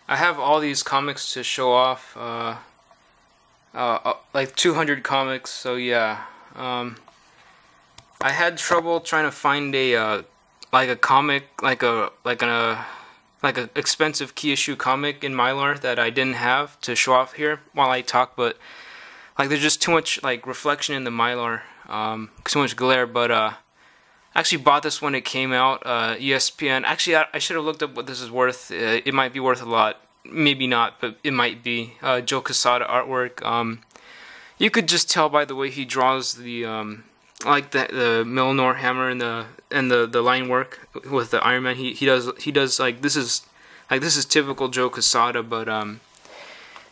I have all these comics to show off, like 200 comics. So yeah, I had trouble trying to find a like a comic, like a expensive key issue comic in Mylar that I didn't have to show off here while I talk. But like there's just too much like reflection in the Mylar, too much glare. But I actually bought this when it came out. ESPN. Actually, I should have looked up what this is worth. It might be worth a lot. Maybe not, but it might be. Joe Quesada artwork. You could just tell by the way he draws the like the Mjolnir hammer and the line work with the Iron Man. He does like this is typical Joe Quesada. But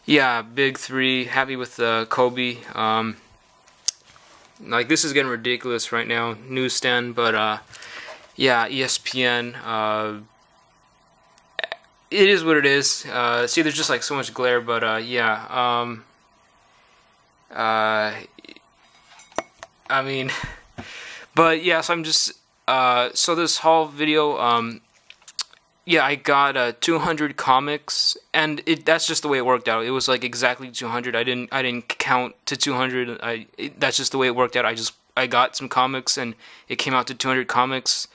yeah, big three. Happy with Kobe. Like this is getting ridiculous right now, newsstand. But yeah, ESPN. It is what it is. See, there's just like so much glare. But yeah. I mean, but yeah. So I'm just so this haul video. Yeah, I got 200 comics, and that's just the way it worked out. It was like exactly 200. I didn't count to 200. That's just the way it worked out. I got some comics, and it came out to 200 comics.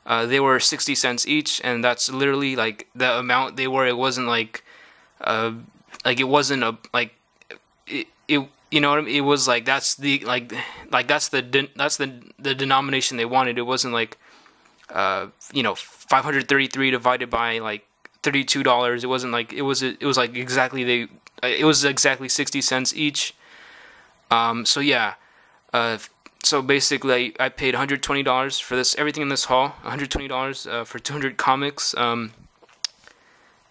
They were 60 cents each, and that's literally like the amount they were. It wasn't like it wasn't a like it you know what I mean? It was like that's the that's the denomination they wanted. It wasn't like you know, 533 divided by like $32. It wasn't like it was like exactly it was exactly 60 cents each. So yeah, so basically I paid $120 for this, everything in this haul. $120 for 200 comics.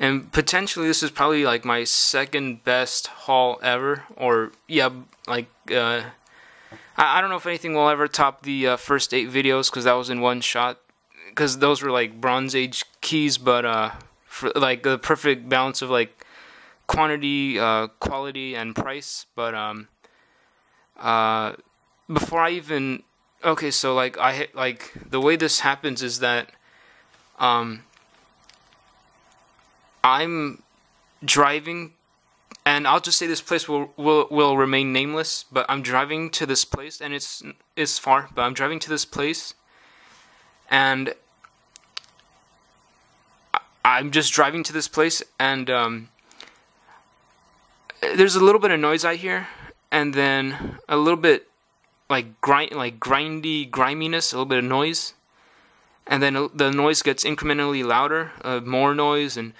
And potentially this is probably like my second best haul ever, or yeah, like I don't know if anything will ever top the first 8 videos, because that was in one shot, because those were like Bronze Age keys. But for like the perfect balance of like quantity, quality, and price. But before I even so like like the way this happens is that I'm driving, and I'll just say this place will remain nameless, but I'm driving to this place, and it's far, but I'm driving to this place, and I'm just driving to this place, and there's a little bit of noise I hear, and then a little bit like grindy griminess, a little bit of noise, and then the noise gets incrementally louder, more noise, and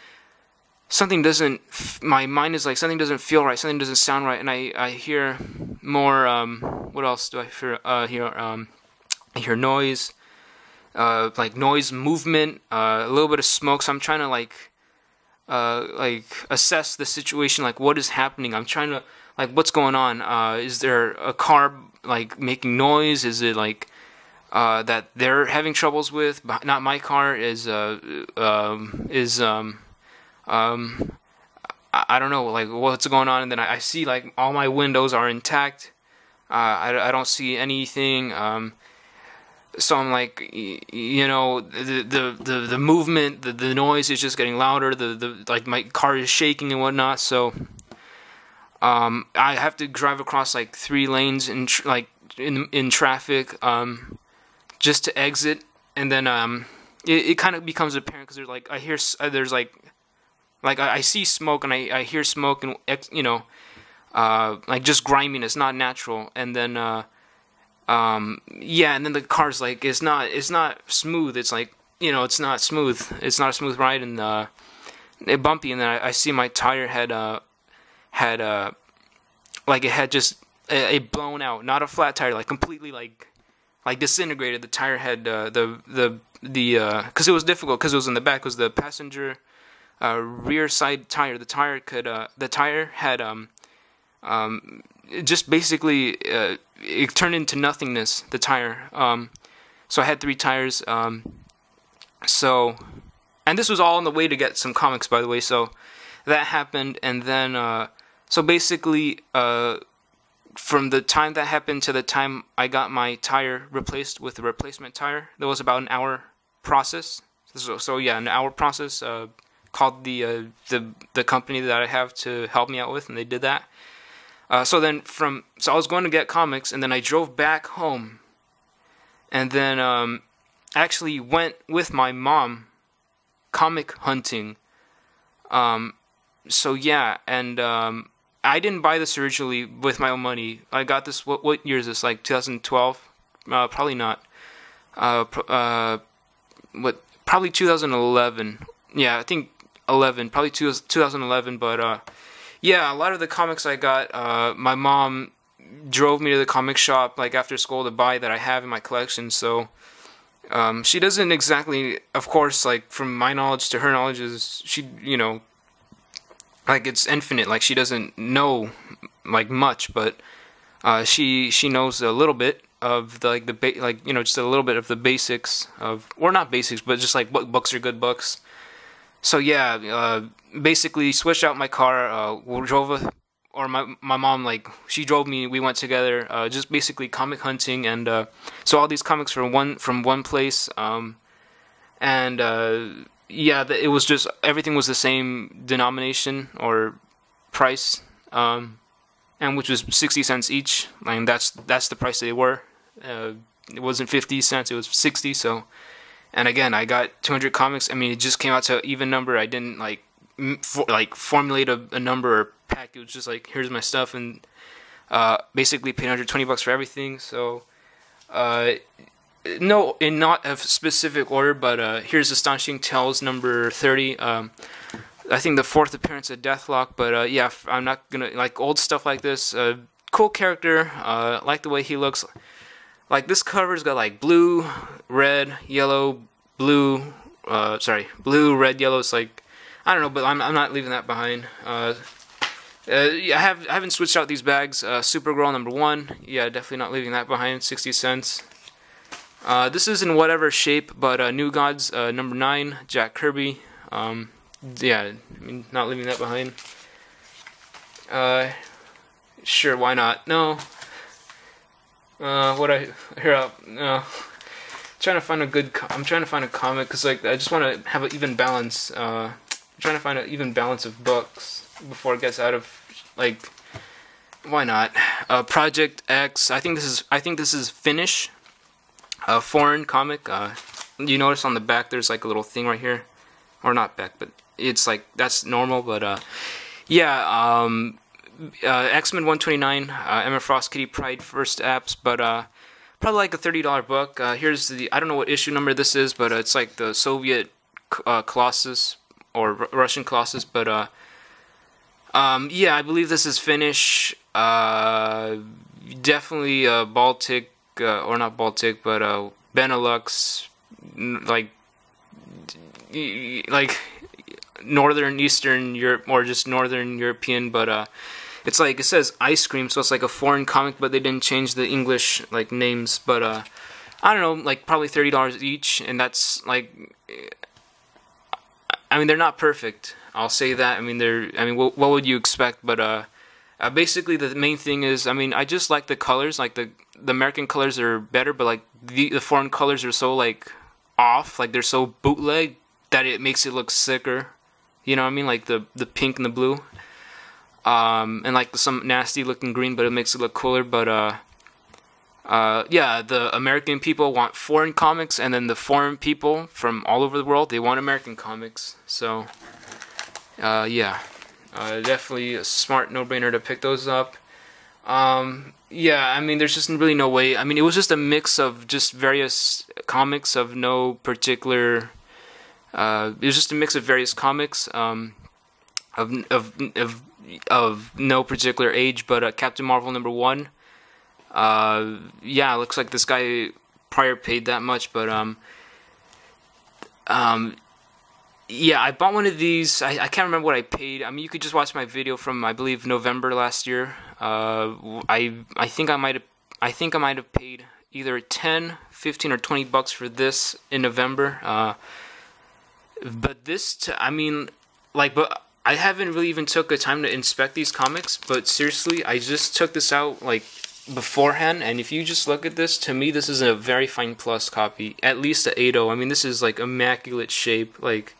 something doesn't, my mind is like, something doesn't feel right, something doesn't sound right, and I hear more, what else do I hear? I hear noise, like noise, movement, a little bit of smoke. So I'm trying to like assess the situation, like what is happening. I'm trying to, like, what's going on? Is there a car like making noise? Is it like that they're having troubles with, not my car? I don't know, like what's going on. And then I see like all my windows are intact. I don't see anything. So I'm like, you know, the movement, the noise is just getting louder. Like my car is shaking and whatnot. So I have to drive across like 3 lanes in traffic just to exit. And then it kind of becomes apparent, because there's like there's like I see smoke, and I hear smoke, and you know, like just griminess, not natural. And then yeah, and then the car's like, it's not smooth. It's like, you know, it's not a smooth ride, and it bumpy. And then I see my tire had like it had just a blown out, not a flat tire, like completely like disintegrated. The tire had because it was difficult, because it was in the back, because the passenger rear side tire, the tire had just basically it turned into nothingness, the tire. So I had 3 tires. So, and this was all on the way to get some comics, by the way. So that happened, and then so basically from the time that happened to the time I got my tire replaced with a replacement tire, there was about an hour process. So yeah, an hour process. called the company that I have to help me out with, and they did that. So I was going to get comics, and then I drove back home, and then actually went with my mom comic hunting. So yeah, and I didn't buy this originally with my own money. I got this. What year is this? Like 2012? Probably not. Probably 2011. Yeah, I think 11. Probably 2011. But yeah, a lot of the comics I got, my mom drove me to the comic shop like after school to buy that I have in my collection. So she doesn't exactly, of course, like from my knowledge to her knowledge is like it's infinite. Like she doesn't know like much, but she knows a little bit of the just a little bit of the basics of, or not basics, but just like what books are good books. So yeah, basically switched out my car, my mom, like, she drove me, we went together, just basically comic hunting, and so all these comics from one place, and yeah, it was just, everything was the same denomination or price, and which was 60 cents each. I mean, that's the price they were. It wasn't 50 cents, it was 60. So, and again, I got 200 comics. I mean, it just came out to an even number. I didn't formulate a number or pack. It was just like, here's my stuff, and basically paid $120 for everything. So no, in not a specific order, but here's Astonishing Tales number 30. I think the 4th appearance of Deathlock, but yeah, I'm not gonna, like, old stuff like this. Cool character, like the way he looks. Like, this cover's got like blue, red, yellow, blue, blue, red, yellow. It's like, I don't know, but I'm not leaving that behind. I haven't switched out these bags. Supergirl number 1, yeah, definitely not leaving that behind. 60 cents. This is in whatever shape, but New Gods number 9, Jack Kirby. Yeah, I mean, not leaving that behind. Sure, why not? No. No. Trying to find I'm trying to find a comic, because like I just want to have an even balance. I'm trying to find an even balance of books before it gets out of, like, why not? Project X. I think this is Finnish. A foreign comic. You notice on the back there's like a little thing right here, or not back, but it's like, that's normal. But yeah, X-Men 129, Emma Frost, Kitty Pryde first apps, but probably like a $30 book. Here's I don't know what issue number this is, but it's like the Soviet Colossus or Russian Colossus. But yeah, I believe this is Finnish. Definitely Baltic, or not Baltic, but Benelux, like Northern Eastern Europe, or just Northern European. But it's like, it says ice cream, so it's like a foreign comic, but they didn't change the English like names. But I don't know, like probably $30 each, and that's like, I mean, they're not perfect, I'll say that. I mean, what would you expect? But basically the main thing is, I mean, I just like the colors. Like the American colors are better, but like the foreign colors are so like off, like they're so bootleg that it makes it look sicker. You know what I mean? Like the pink and the blue. And like some nasty looking green, but it makes it look cooler. But yeah, the American people want foreign comics, and then the foreign people from all over the world, they want American comics. So yeah, definitely a smart no-brainer to pick those up. Yeah, I mean, there's just really no way. I mean, it was just a mix of just various comics of no particular. It was just a mix of various comics. Of no particular age, but Captain Marvel number 1. Yeah, looks like this guy prior paid that much, but yeah, I bought one of these. I can't remember what I paid. I mean, you could just watch my video from, I believe, November last year. I think I might have paid either 10, 15, or $20 for this in November. But this, I mean, like, but I haven't really even took the time to inspect these comics, but seriously, I just took this out like beforehand, and if you just look at this, to me this is a very fine plus copy, at least a 8.0. I mean, this is like immaculate shape. Like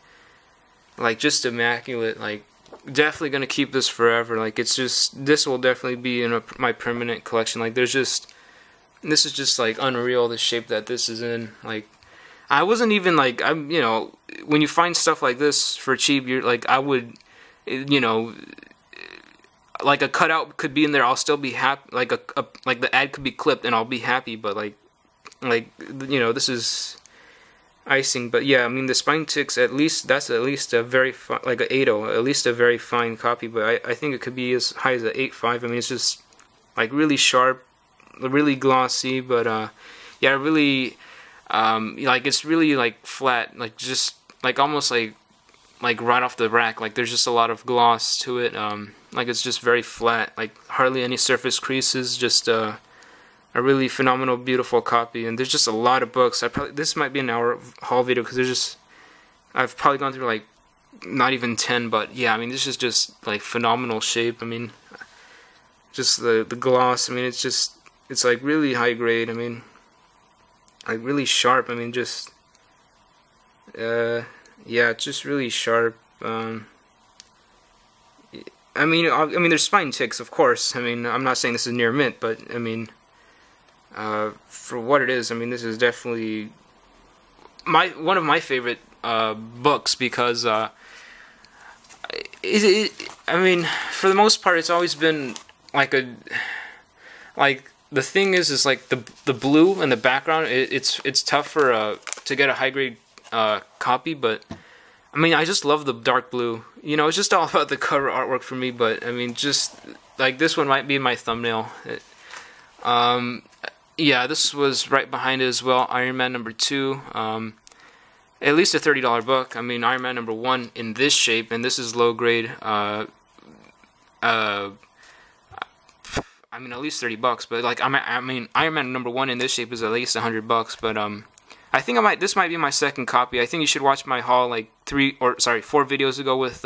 like just immaculate. Like definitely gonna keep this forever. Like it's just, this will definitely be in my permanent collection. Like there's just, this is just like unreal, the shape that this is in. Like I wasn't even like, I'm, you know, when you find stuff like this for cheap, you're like, I would, you know, like a cutout could be in there, I'll still be happy. Like like the ad could be clipped and I'll be happy. But like you know, this is icing. But yeah, I mean the Spine Ticks, at least that's at least a very like a 8.0, at least a very fine copy. But I think it could be as high as a 8.5. I mean it's just like really sharp, really glossy. But yeah, really like it's really like flat, like just like almost like right off the rack. Like there's just a lot of gloss to it. Like it's just very flat, like hardly any surface creases. Just a really phenomenal, beautiful copy. And there's just a lot of books. This might be an hour haul video because there's just, I've probably gone through like not even 10. But yeah, I mean this is just like phenomenal shape. I mean just the gloss. I mean it's like really high grade. I mean like really sharp. I mean just yeah, it's just really sharp. I mean there's Spine Ticks, of course. I mean, I'm not saying this is near mint, but I mean, for what it is, I mean, this is definitely one of my favorite books because I mean, for the most part, it's always been like the thing is like the blue and the background. It's tough for to get a high grade copy, but I mean, I just love the dark blue. You know, it's just all about the cover artwork for me. But I mean, just like this one might be my thumbnail. Yeah, this was right behind it as well. Iron Man #2. At least a $30 book. I mean, Iron Man #1 in this shape, and this is low grade. I mean, at least $30. But like, I mean, Iron Man #1 in this shape is at least $100. But I think this might be my second copy. I think you should watch my haul like 4 videos ago with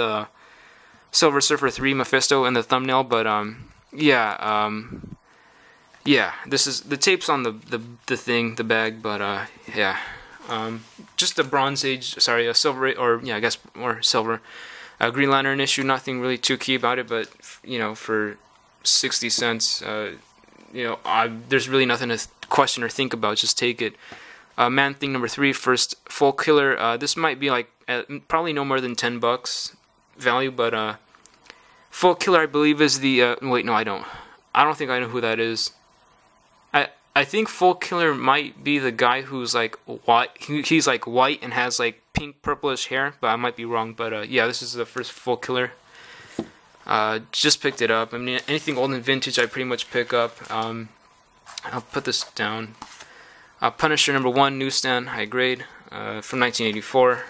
Silver Surfer 3 Mephisto in the thumbnail. But yeah, yeah, this is the tape's on the bag. But yeah, just a Bronze Age, sorry, a silver, or yeah, I guess more silver, Green Lantern issue. Nothing really too key about it, but you know, for 60 cents, you know, there's really nothing to question or think about. Just take it. Man-Thing #3, first full killer. This might be like probably no more than $10 value, but full killer I believe is the wait, no, I don't think I know who that is. I think full killer might be the guy who's like white. He's like white and has like pink purplish hair, but I might be wrong. But yeah, this is the first full killer. Just picked it up. I mean, anything old and vintage I pretty much pick up. I'll put this down. Punisher #1, newsstand, high grade, from 1984.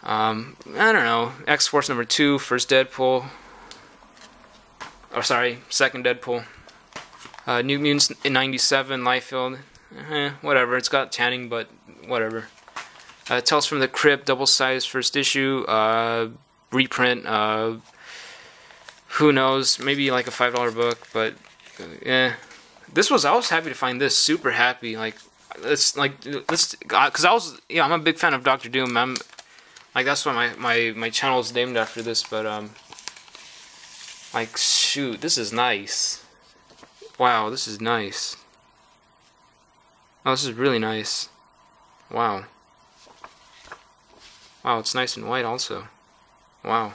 I don't know. X-Force #2, first Deadpool. Or sorry, second Deadpool. New Mutants in '97, Liefeld. Whatever. It's got tanning, but whatever. Tales from the Crypt, double-sized first issue. Reprint. Who knows? Maybe like a $5 book, but yeah. I was happy to find this. Super happy. Like, because I'm a big fan of Doctor Doom. Like, that's why my channel is named after this. But like, shoot, this is nice. Wow, this is nice. Oh, this is really nice. Wow. Wow, it's nice and white also. Wow.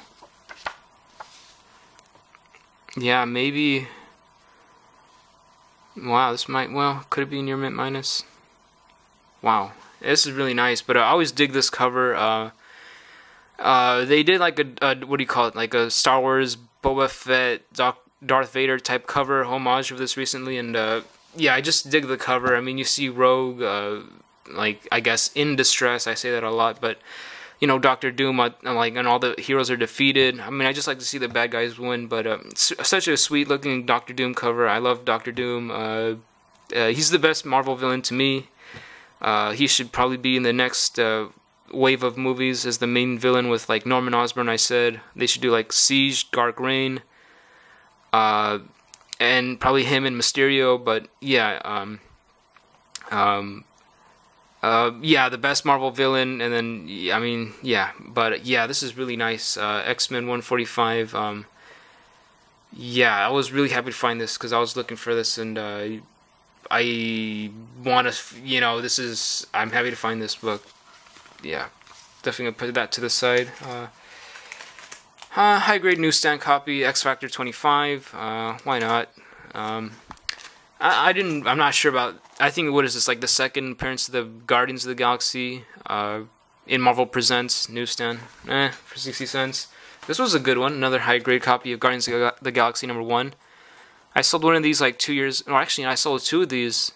Yeah, maybe. Wow, this might, well, could it be near mint minus? Wow, this is really nice, but I always dig this cover. They did like a what do you call it, like a Star Wars Boba Fett Darth Vader type cover homage of this recently, and yeah, I just dig the cover. I mean, you see Rogue, like, I guess in distress. I say that a lot, but you know, Doctor Doom, like, and all the heroes are defeated. I mean, I just like to see the bad guys win. But such a sweet looking Doctor Doom cover. I love Doctor Doom. He's the best Marvel villain to me. He should probably be in the next wave of movies as the main villain with like Norman Osborn. I said they should do like Siege, Dark Reign, and probably him and Mysterio. But yeah, Yeah, the best Marvel villain, and then I mean, yeah, but yeah, this is really nice. X-Men 145. Yeah, I was really happy to find this because I was looking for this, and I want to, this is. I'm happy to find this book. Yeah, definitely gonna put that to the side. High grade newsstand copy, X Factor 25. Why not? I'm not sure about. I think what is this, like the second appearance of the Guardians of the Galaxy in Marvel Presents newsstand. For 60 cents. This was a good one. Another high grade copy of Guardians of the Galaxy #1. I sold one of these like 2 years. Or actually, I sold two of these.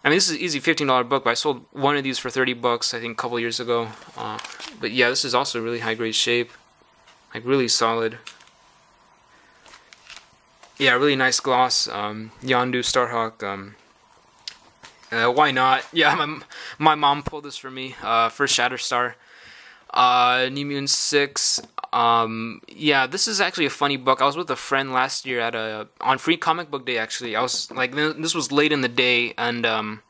I mean, this is an easy $15 book, but I sold one of these for $30, I think, a couple years ago. But yeah, this is also really high grade shape. Like, really solid. Yeah, really nice gloss. Yondu Starhawk. Why not? Yeah, my mom pulled this for me for Shatterstar. New Mutants 6. Yeah, this is actually a funny book. I was with a friend last year at on Free Comic Book Day. Actually, I was like, this was late in the day, and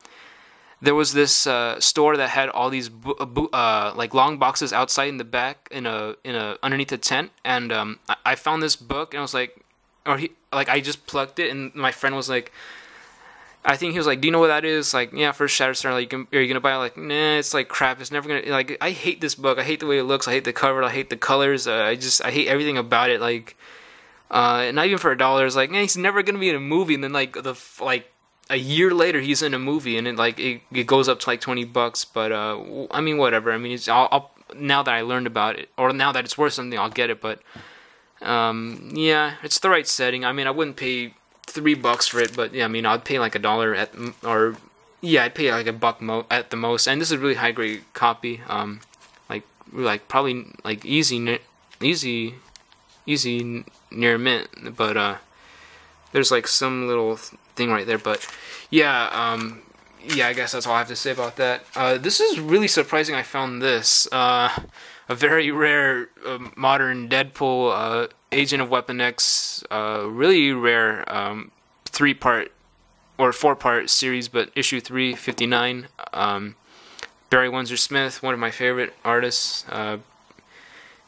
there was this store that had all these like long boxes outside in the back in a underneath a tent, and I found this book, and I was like, I just plucked it, and my friend was like, I think he was like, "Do you know what that is?" Like, yeah, for Shatterstar. Like, are you gonna buy it? Like, nah, it's like crap. It's never gonna. Like, I hate this book. I hate the way it looks. I hate the cover. I hate the colors. I hate everything about it. Like, not even for $1. It's like, he's never gonna be in a movie. And then like a year later, he's in a movie, and it goes up to like $20. But I mean, whatever. I mean, I'll now that I learned about it, or now that it's worth something, I'll get it. But yeah, it's the right setting. I mean, I wouldn't pay $3 for it, but yeah, I mean, I'd pay like $1 I'd pay like $1 at the most. And this is a really high grade copy. Like probably like easy near mint, but there's like some little thing right there. But yeah, yeah, I guess that's all I have to say about that. This is really surprising. I found this a very rare modern Deadpool Agent of Weapon X, really rare 3-part or 4-part series, but issue 3, 59. Barry Windsor Smith, one of my favorite artists,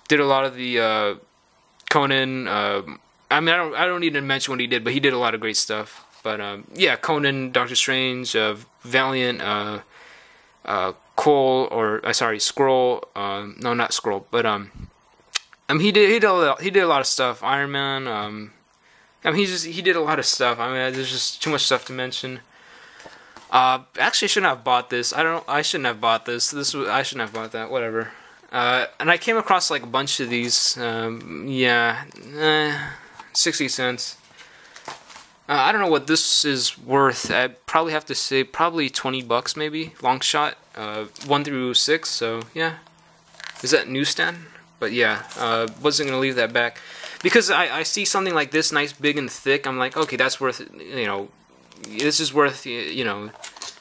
did a lot of the Conan. I mean, I don't need to mention what he did, but he did a lot of great stuff. But yeah, Conan, Doctor Strange, Valiant, Cole, or sorry, Skrull. No, not Skrull, but he did a lot of stuff. Iron Man. I mean, he did a lot of stuff. I mean, there's just too much stuff to mention. Actually, I shouldn't have bought this. I shouldn't have bought this. I shouldn't have bought that. Whatever. And I came across like a bunch of these. Yeah, 60 cents. I don't know what this is worth. I'd probably have to say probably $20 maybe, long shot. 1 through 6. So yeah, is that newsstand? But yeah, wasn't gonna leave that back because I see something like this, nice, big, and thick. I'm like, okay, that's worth. This is worth.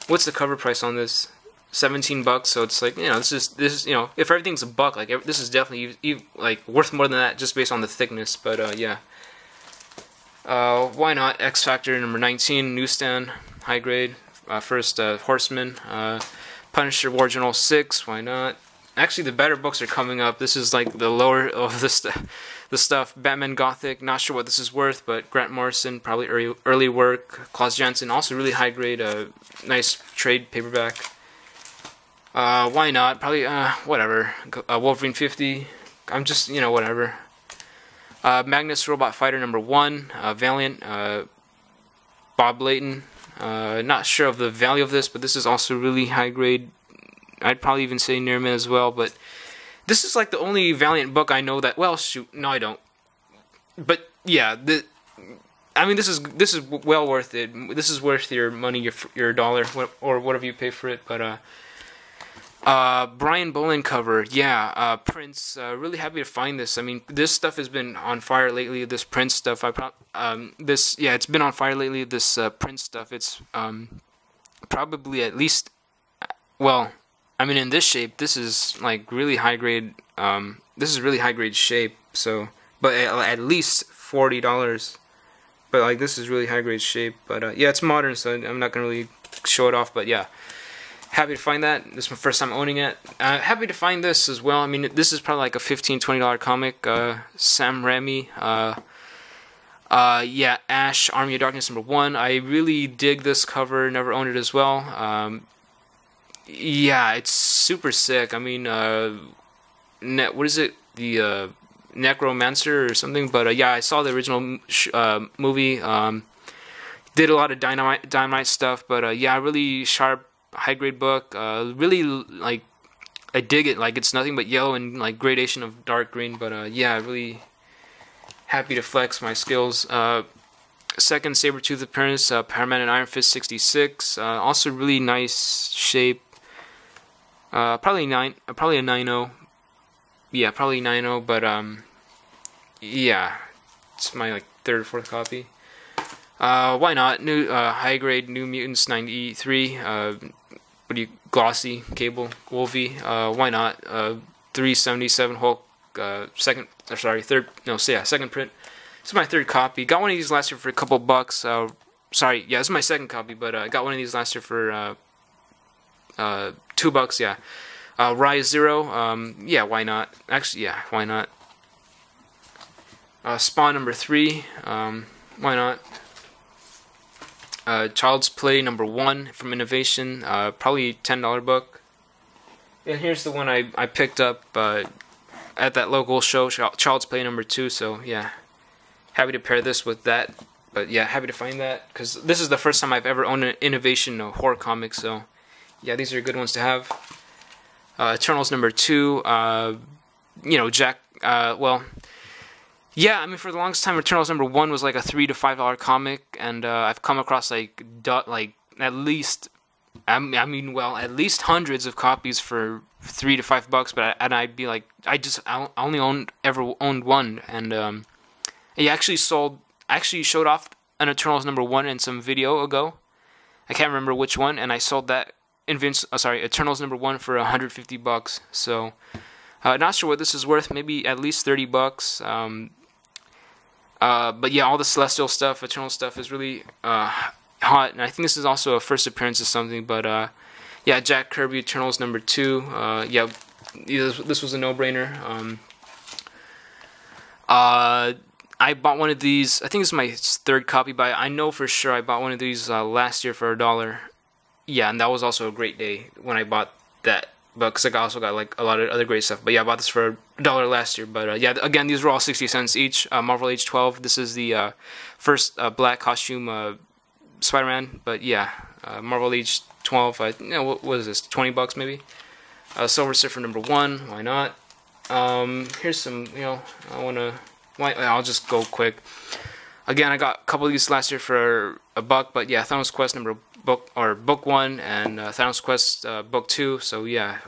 What's the cover price on this? $17. So it's like, this is if everything's $1, like this is definitely like worth more than that just based on the thickness. But yeah. Why not? X Factor #19, newsstand, high grade, first Horseman, Punisher War Journal 6, why not? Actually, the better books are coming up. This is like the lower of the stuff. Batman Gothic, not sure what this is worth, but Grant Morrison, probably early work. Klaus Janson, also really high grade, nice trade paperback. Why not? Probably, whatever. Wolverine 50, I'm just, whatever. Magnus Robot Fighter #1, Valiant, Bob Layton. Not sure of the value of this, but this is also really high grade. I'd probably even say near mint as well. But this is like the only Valiant book I know that. Well, shoot, no, I don't. But yeah, I mean, this is well worth it. This is worth your money, your dollar, or whatever you pay for it. But Brian Boland cover, yeah. Prince, really happy to find this. I mean, this stuff has been on fire lately. This Prince stuff, it's been on fire lately. This Prince stuff, it's probably at least, well, I mean, in this shape, this is like really high grade. This is really high grade shape. So, but at least $40. But like, this is really high grade shape. But yeah, it's modern, so I'm not gonna really show it off. But yeah. happy to find that. This is my first time owning it. Happy to find this as well. I mean, this is probably like a $15-20 comic. Sam Raimi. Yeah, Ash, Army of Darkness #1. I really dig this cover. Never owned it as well. Yeah, it's super sick. I mean, what is it? The Necromancer or something. But yeah, I saw the original movie. Did a lot of dynamite stuff. But yeah, really sharp, high grade book. Really like, I dig it. Like, it's nothing but yellow and like gradation of dark green. But yeah, really happy to flex my skills. Second Sabretooth appearance, Power Man and Iron Fist 66. Also really nice shape. Probably a 9.0. Yeah, probably 9.0. But yeah, it's my like third or fourth copy. Why not? New high grade New Mutants 93. Glossy Cable Wolvie. Why not? 377 Hulk. Second print. This is my third copy. Got one of these last year for a couple bucks. Sorry, yeah, this is my second copy, but I got one of these last year for $2. Yeah. Rise Zero. Yeah, why not? Actually, yeah, why not? Spawn #3. Why not? Child's Play #1 from Innovation. Probably $10 book. And here's the one I picked up at that local show, Child's Play #2. So yeah, happy to pair this with that. But yeah, happy to find that because this is the first time I've ever owned an Innovation horror comic. So yeah, these are good ones to have. Eternals #2. You know, Jack. Well, yeah. I mean, for the longest time, Eternals #1 was like a $3 to $5 comic, and I've come across like at least. I mean, well, at least hundreds of copies for $3 to $5. But I'd be like, I only ever owned one, and he actually showed off an Eternals #1 in some video ago. I can't remember which one, and I sold that Eternals #1 for $150. So not sure what this is worth. Maybe at least $30. But yeah, all the Celestial stuff, Eternal stuff is really hot, and I think this is also a first appearance of something. But yeah, Jack Kirby Eternals #2. Yeah, this was a no-brainer. I bought one of these. I think this is my third copy, but I know for sure I bought one of these last year for $1. Yeah, and that was also a great day when I bought that. But because I also got like a lot of other great stuff. But yeah, I bought this for $1 last year. But yeah, again, these were all 60 cents each. Marvel Age 12. This is the first black costume Spider-Man. But yeah, Marvel Age 12. You know, what is this? $20 maybe. Silver Surfer #1. Why not? Here's some. You know, I'll just go quick. Again, I got a couple of these last year for $1. But yeah, Thanos Quest book 1 and Thanos Quest book 2. So yeah,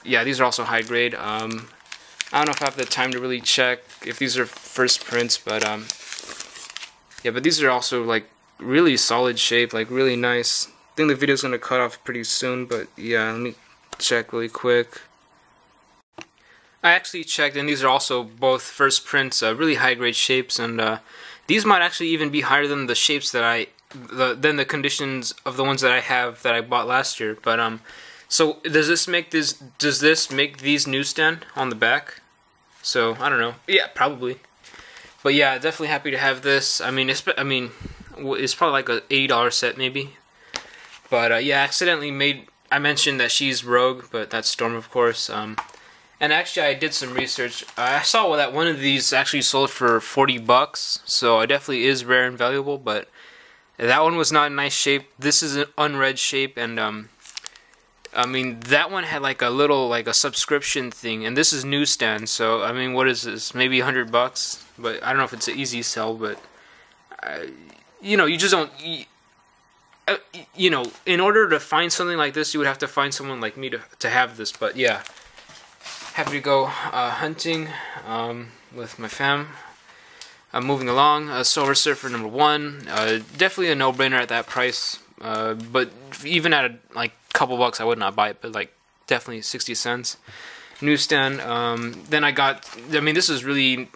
yeah, these are also high grade. I don't know if I have the time to really check if these are first prints, but yeah, but these are also like really solid shape, like really nice. I think the video's gonna cut off pretty soon, but yeah, let me check really quick. I actually checked, and these are also both first prints, really high grade shapes, and these might actually even be higher than the shapes that than the conditions of the ones that I have that I bought last year. But so does this make these newsstand on the back? So I don't know. Yeah, probably. But yeah, definitely happy to have this. I mean, it's probably like a $80 set maybe. But yeah, I mentioned that she's Rogue, but that's Storm, of course. And actually, I did some research. I saw that one of these actually sold for $40, so it definitely is rare and valuable. But that one was not a nice shape. This is an unread shape, and I mean, that one had like a little a subscription thing, and this is newsstand. So I mean, what is this? Maybe $100, but I don't know if it's an easy sell. But you know, you just don't. You know, in order to find something like this, you would have to find someone like me to have this. But yeah. Happy to go hunting with my fam. Moving along, Silver Surfer #1. Definitely a no-brainer at that price. But even at a couple bucks, I would not buy it. But like definitely 60 cents. Newsstand. Then I got. I mean, this is really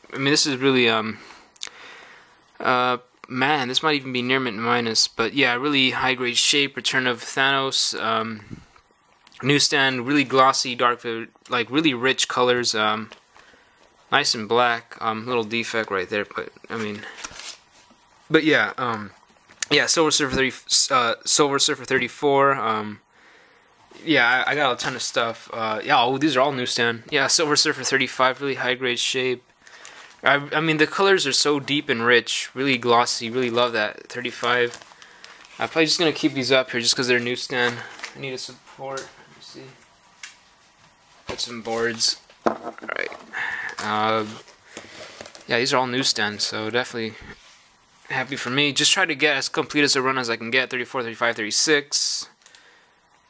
man, this might even be near mint minus, but yeah, really high grade shape. Return of Thanos. Newsstand, really glossy, dark, like really rich colors. Nice and black. Little defect right there, but I mean, but yeah. Yeah, Silver Surfer 34. Yeah, I got a ton of stuff. Yeah, oh, these are all newsstand. Yeah, Silver Surfer 35, really high grade shape. I mean, the colors are so deep and rich, really glossy. Really love that 35. I'm probably just gonna keep these up here just because they're newsstand. I need a support. Let me see. Put some boards. All right. Yeah, these are all newsstand, so definitely happy for me. Just try to get as complete as a run as I can get. 34, 35, 36.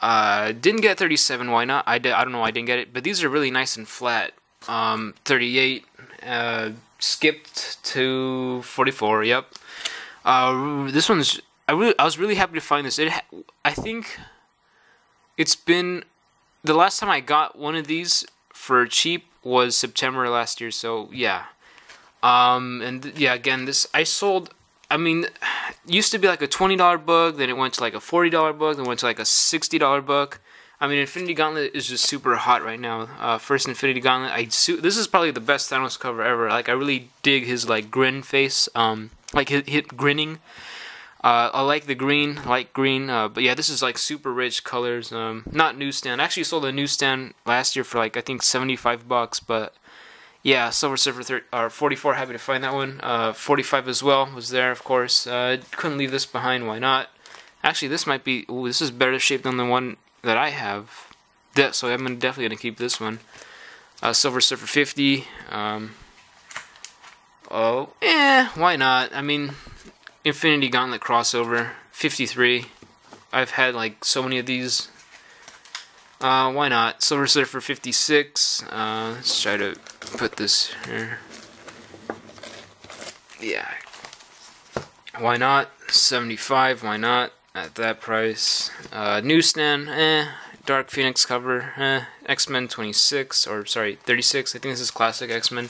Didn't get 37. Why not? I don't know why I didn't get it, but these are really nice and flat. 38. Skipped to 44. Yep. This one's. I was really happy to find this. I think it's been the last time I got one of these for cheap was September last year. So yeah. Yeah, again, this I sold. I mean, used to be like a $20 book, then it went to like a $40 book, then went to like a $60 book. I mean, Infinity Gauntlet is just super hot right now. First Infinity Gauntlet, this is probably the best Thanos cover ever. Like, I really dig his like grin face, like his grinning. I like the green, light green, but yeah, this is like super rich colors. Not newsstand. I actually sold a newsstand last year for like I think $75, but. Yeah, Silver Surfer 44, happy to find that one. 45 as well, was there, of course. Couldn't leave this behind, why not? Actually, this might be, ooh, this is better shaped than the one that I have. So I'm definitely going to keep this one. Silver Surfer 50. Why not? I mean, Infinity Gauntlet crossover, 53. I've had like so many of these. Why not? Silver Surfer 56. Let's try to put this here. Yeah. Why not? 75. Why not? At that price. Newsstand. Dark Phoenix cover. X-Men 26. Or, sorry, 36. I think this is classic X-Men.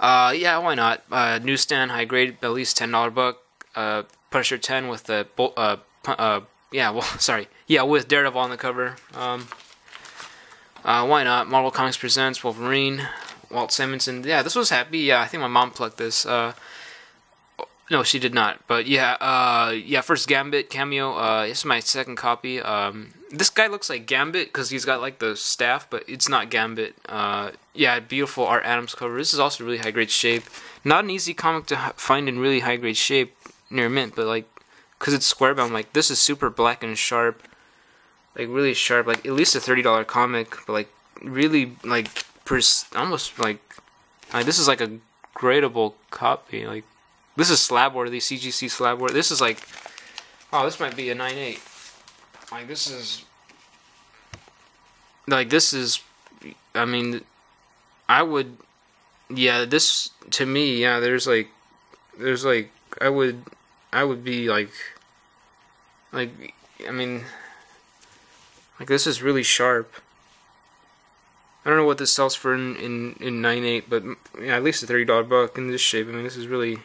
Yeah, why not? Newsstand, high grade, at least $10 book. Punisher 10 with the yeah, well, sorry. Yeah, with Daredevil on the cover. Why not? Marvel Comics Presents Wolverine. Walt Simonson. Yeah, this was happy. Yeah, I think my mom plucked this. No, she did not. But yeah, yeah, first Gambit cameo. This is my second copy. This guy looks like Gambit because he's got like the staff, but it's not Gambit. Yeah, beautiful Art Adams cover. This is also really high grade shape. Not an easy comic to find in really high grade shape near mint, but like, because it's square bound, like this is super black and sharp, like really sharp, like at least a $30 comic, but like really like almost like this is like a gradable copy. Like this is slab worthy, CGC slab worthy. This is like, oh, this might be a 9.8. Like this is I mean, I would, yeah, this to me, yeah, there's like I would be like I mean, like this is really sharp. I don't know what this sells for in 9.8, but yeah, at least a $30 book in this shape. I mean, this is really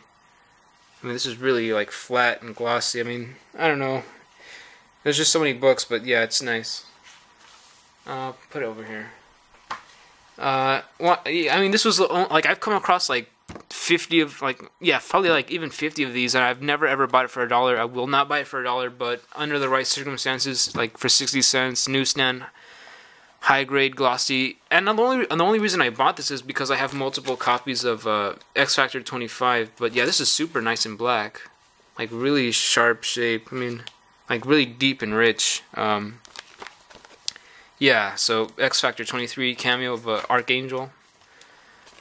like flat and glossy. I mean, I don't know. There's just so many books, but yeah, it's nice. Put it over here. Well, I mean, this was like I've come across like 50 of like, yeah, probably like even 50 of these, and I've never ever bought it for $1. I will not buy it for $1, but under the right circumstances, like for 60 cents, newsstand, high grade, glossy. And the only reason I bought this is because I have multiple copies of X Factor 25. But yeah, this is super nice and black, like really sharp shape. I mean, like really deep and rich. Yeah, so X Factor 23 cameo of Archangel.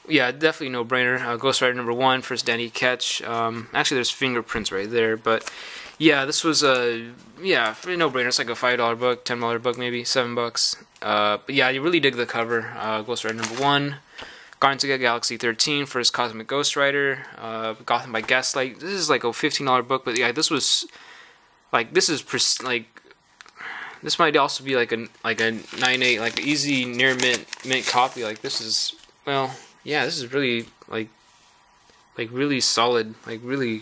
Yeah, definitely no brainer. Ghost Rider #1, first Danny Ketch. Actually, there's fingerprints right there, but yeah, this was a no brainer. It's like a $5 book, $10 book, maybe $7. But yeah, you really dig the cover. Ghost Rider #1, Guardians of the Galaxy 13, first Cosmic Ghost Rider. Gotham by Gaslight. This is like a $15 book, but yeah, this was like this might also be like a 9.8, like easy near mint copy. Like this is, well, yeah, this is really like really solid, like really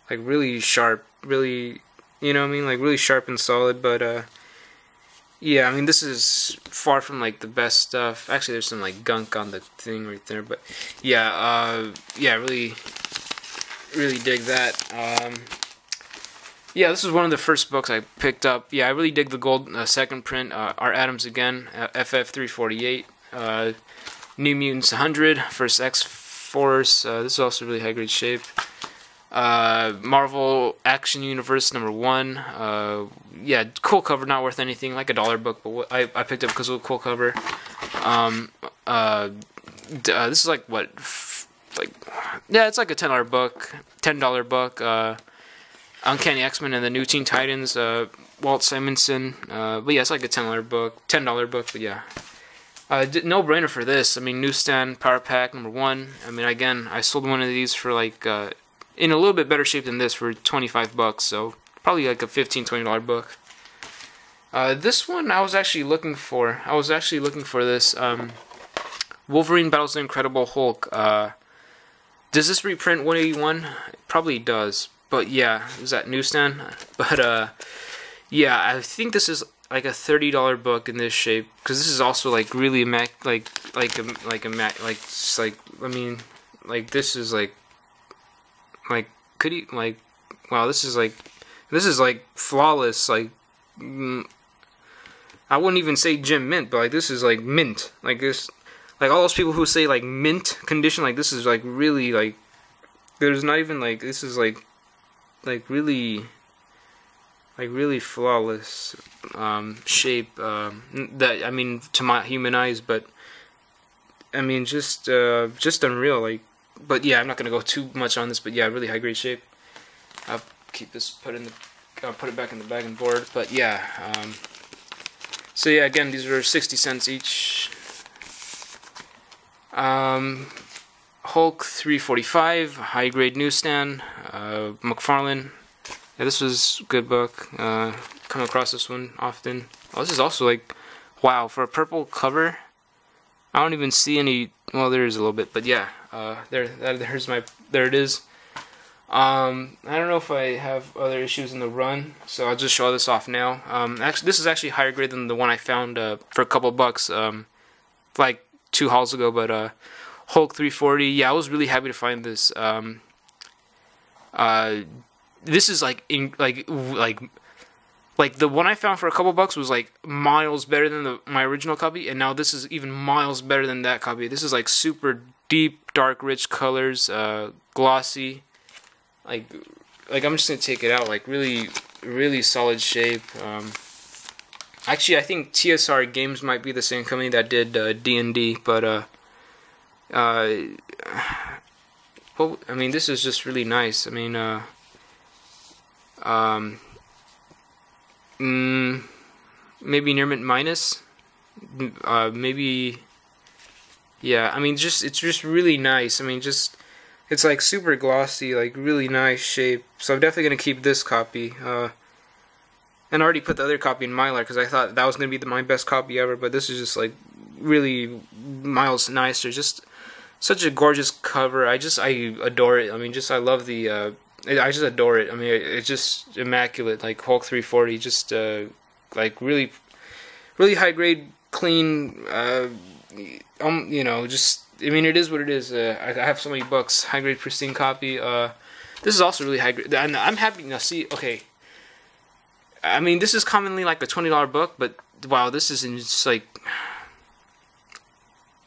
like really sharp, really, you know what I mean, like really sharp and solid. But yeah, I mean, this is far from like the best stuff. Actually, there's some like gunk on the thing right there, but yeah, yeah, really dig that. Yeah, this is one of the first books I picked up. Yeah, I really dig the gold second print. Art Adams again, FF348, New Mutants 100, First X-Force. This is also really high grade shape. Marvel Action Universe #1. Yeah, cool cover, not worth anything, like $1 book, but I picked up because of a cool cover. This is like what, like, yeah, it's like a $10 book, Uncanny X-Men and the New Teen Titans, Walt Simonson. But yeah, it's like a $10 book, but yeah. No brainer for this. I mean, newsstand Power Pack #1. I mean, again, I sold one of these for like in a little bit better shape than this for $25, so probably like a $15-20 book. This one I was actually looking for. This Wolverine Battles the Incredible Hulk. Does this reprint 181? It probably does. But yeah, is that newsstand? But yeah, I think this is like a $30 book in this shape, because this is also like really I mean, this is like could you like, wow, this is like flawless. Like, I wouldn't even say gem mint, but like this is like mint. Like this, like all those people who say like mint condition, like this is like really like, there's not even like, this is like really flawless shape, that, I mean, to my human eyes, but I mean, just unreal. Like, but yeah, I'm not gonna go too much on this, but yeah, really high grade shape. I'll keep this put it back in the bag and board. But yeah, so yeah, again, these were 60 cents each. Hulk 345, high grade newsstand, McFarlane. Yeah, this was a good book. Come across this one often. Oh, this is also like, wow, for a purple cover. I don't even see any. Well, there is a little bit, but yeah, there it is. I don't know if I have other issues in the run, so I'll just show this off now. Actually, this is actually higher grade than the one I found for a couple bucks, like 2 hauls ago. But Hulk 340, yeah, I was really happy to find this. This is like like the one I found for a couple bucks was like miles better than my original copy, and now this is even miles better than that copy. This is like super deep, dark, rich colors, glossy. Like I'm just gonna take it out. Like really solid shape. Actually, I think TSR Games might be the same company that did D&D, but well, I mean, this is just really nice. I mean, maybe near mint minus, maybe, yeah. I mean, it's just really nice. I mean, it's like super glossy, like really nice shape. So I'm definitely gonna keep this copy. And I already put the other copy in Mylar because I thought that was gonna be my best copy ever. But this is just like really miles nicer. Just such a gorgeous cover. I adore it. I mean, I love the. I just adore it. I mean, it's just immaculate. Like Hulk 340, just like really high grade, clean. You know, just, I mean, it is what it is. I have so many books, high grade, pristine copy. This is also really high grade, and I'm happy now. See, okay. I mean, this is commonly like a $20 book, but wow, this is just like,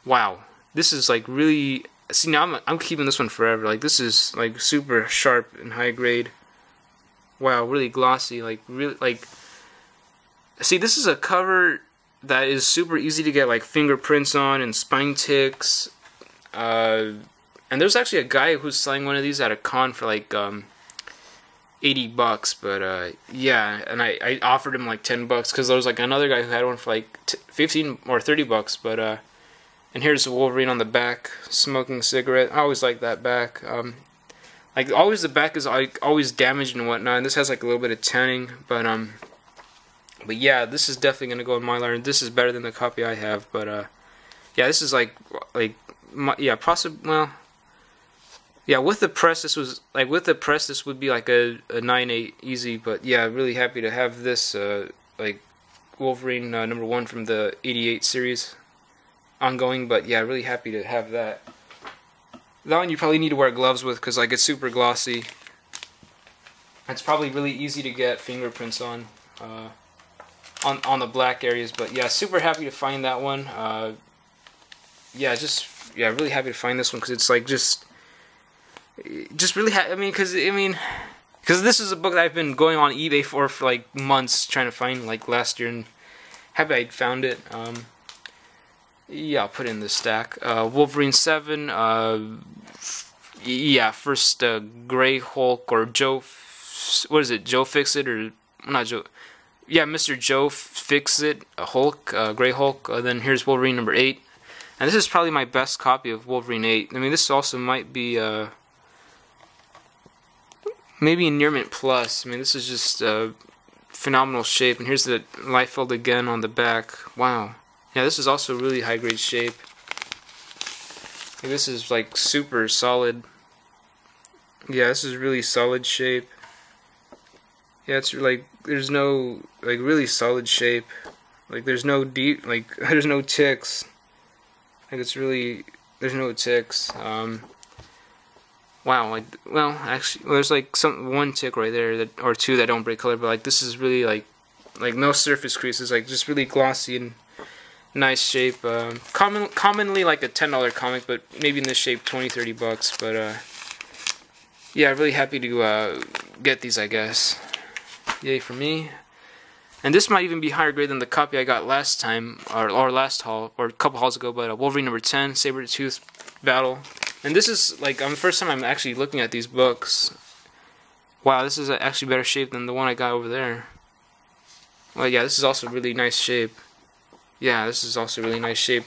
wow, this is like really. See, now I'm keeping this one forever. Like, this is like super sharp and high grade. Wow, really glossy. Like, really, like. See, this is a cover that is super easy to get like fingerprints on and spine ticks. And there's actually a guy who's selling one of these at a con for like $80, but yeah, and I offered him like $10 because there was like another guy who had one for like 15 or $30, but and here's Wolverine on the back smoking a cigarette. I always like that back. Like always, the back is like always damaged and whatnot. And this has like a little bit of tanning, but yeah, this is definitely gonna go in Mylar, and this is better than the copy I have. But yeah, this is yeah, possibly, well, Yeah, with the press, this was like with the press, this would be like a 9.8 easy. But yeah, really happy to have this like Wolverine #1 from the '88 series ongoing. But yeah, really happy to have that. That one you probably need to wear gloves with because like it's super glossy. It's probably really easy to get fingerprints on the black areas. But yeah, super happy to find that one. Yeah, really happy to find this one because it's like just really because this is a book that I've been going on eBay for like months trying to find, like last year, and happy I found it. Yeah, I'll put it in the stack. Wolverine 7. Yeah, first Gray Hulk or Joe. What is it? Joe Fixit or not Joe? Yeah, Mr. Joe Fixit Hulk, Gray Hulk. Then here's Wolverine #8, and this is probably my best copy of Wolverine 8. I mean, this also might be maybe Near Mint Plus. I mean, this is just phenomenal shape. And here's the Liefeld again on the back. Wow. Yeah, this is also really high grade shape. This is like super solid. Yeah, this is really solid shape. Yeah, it's like there's no like really solid shape. Like there's no deep there's no ticks. Like it's really there's no ticks. Wow, like actually there's like one tick right there that or two that don't break color, but like this is really like no surface creases, like just really glossy and nice shape. Commonly like a $10 comic, but maybe in this shape $20-30 bucks. But yeah, really happy to get these, I guess. Yay for me. And this might even be higher grade than the copy I got last time, or last haul, or a couple hauls ago. But Wolverine #10, Saber-Tooth Battle. And this is like the first time I'm actually looking at these books. Wow, this is actually better shape than the one I got over there. Well, yeah, this is also really nice shape. Yeah, this is also really nice shape.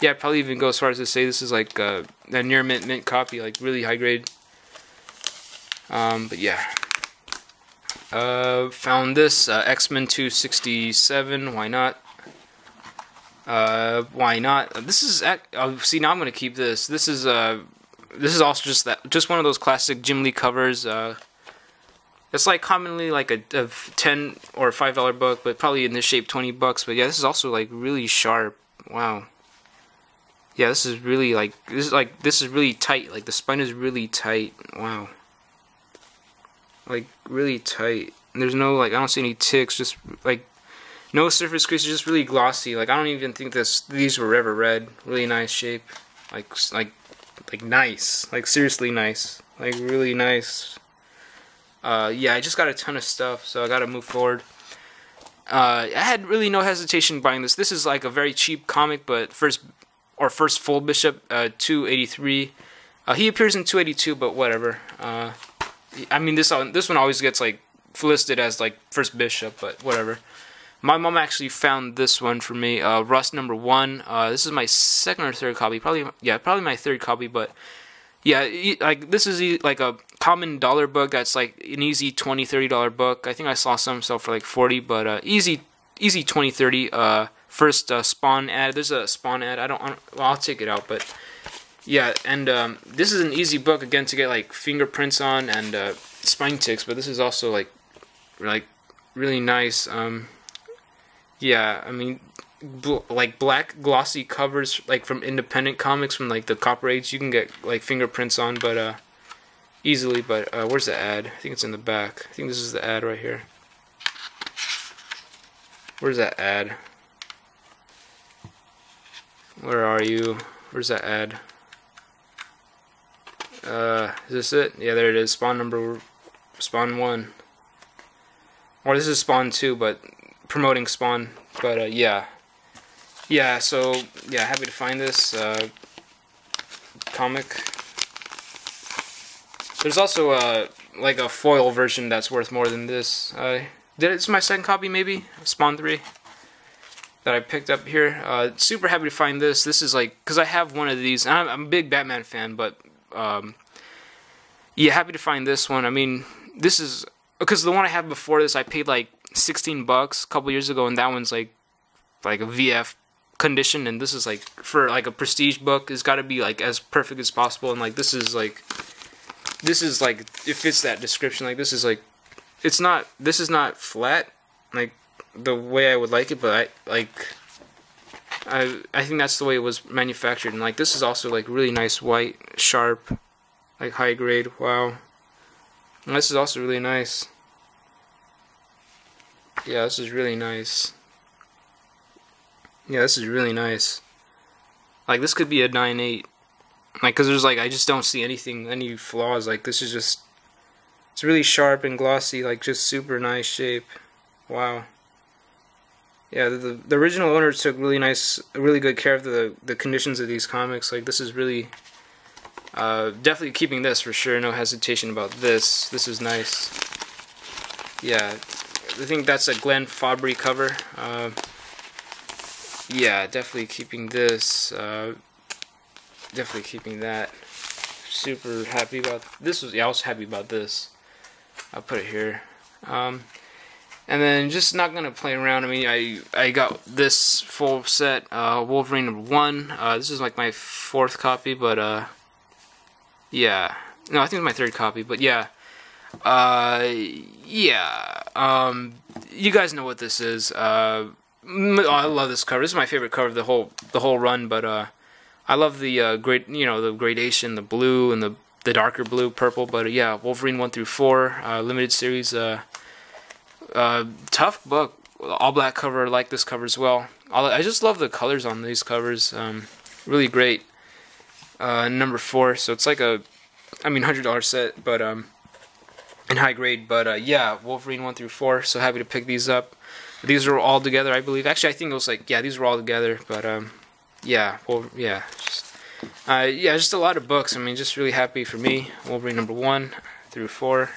Yeah, I'd probably even go as far as to say this is like a near mint copy, like really high grade. But yeah. Found this X-Men 267. Why not? Why not? This is see, now I'm gonna keep this. This is also just one of those classic Jim Lee covers. It's like commonly like a $10 or $5 book, but probably in this shape $20 bucks. But yeah, this is also like really sharp. Wow. Yeah, this is really like this is really tight. Like the spine is really tight. Wow. Like really tight. And there's no like I don't see any ticks. Just like no surface creases. Just really glossy. Like I don't even think these were ever read. Really nice shape. Like nice. Like seriously nice. Like really nice. Yeah, I just got a ton of stuff, so I gotta move forward. I had really no hesitation buying this. This is like a very cheap comic, but first full Bishop, 283. He appears in 282, but whatever. I mean, this one always gets like listed as like first Bishop, but whatever. My mom actually found this one for me, Rust #1. This is my second or third copy, probably my third copy, but yeah, like this is like a common dollar book that's like an easy $20-30 book. I think I saw some sell for like 40, but easy 20-30. First Spawn ad. There's a Spawn ad. Well, I'll take it out, but yeah, and this is an easy book again to get like fingerprints on and spine ticks, but this is also like really nice. Yeah, I mean, like black glossy covers like from independent comics from like the Copper Age, you can get like fingerprints on, but easily. But where's the ad? I think it's in the back. I think this is the ad right here. Where's that ad? Where are you? Where's that ad? Is this it? Yeah, there it is. Spawn 1. Or this is Spawn 2, but promoting Spawn. But yeah. Yeah, so yeah, happy to find this comic. There's also like a foil version that's worth more than this. It's my second copy, maybe Spawn 3 that I picked up here. Super happy to find this. This is like because I have one of these. And I'm a big Batman fan, but yeah, happy to find this one. I mean, this is because the one I have before this I paid like $16 a couple years ago, and that one's like a VF condition, and this is like for like a prestige book. It's got to be like as perfect as possible, and like this is like this is like, it fits that description. Like, this is like, it's not, this is not flat, like, the way I would like it, but I think that's the way it was manufactured. And like, this is also like really nice white, sharp, like high grade. Wow. And this is also really nice. Yeah, this is really nice. Yeah, this is really nice. Like, this could be a 9.8. Like, cause there's like, I just don't see anything, any flaws. Like, this is just, it's really sharp and glossy, like just super nice shape. Wow. Yeah, the original owner took really good care of the conditions of these comics. Like, this is really, definitely keeping this for sure. No hesitation about this. This is nice. Yeah, I think that's a Glenn Fabry cover. Yeah, definitely keeping this. Definitely keeping that. Super happy about this. Yeah, I was happy about this. I'll put it here. And then just not gonna play around. I mean, I got this full set, Wolverine #1. This is like my 4th copy, but yeah, no, I think it's my 3rd copy. But yeah, you guys know what this is. I love this cover. This is my favorite cover of the whole run. But I love the the gradation, the blue and the darker blue, purple. But yeah, Wolverine 1 through 4, limited series. Tough book, all black cover. I like this cover as well. I just love the colors on these covers. Really great. Number 4, so it's like a, I mean, $100 set, but in high grade. But yeah, Wolverine 1 through 4. So happy to pick these up. These are all together, I believe. Actually, I think it was like, yeah, these were all together. But yeah, well, yeah, just a lot of books. I mean, just really happy for me. Wolverine #1 through 4.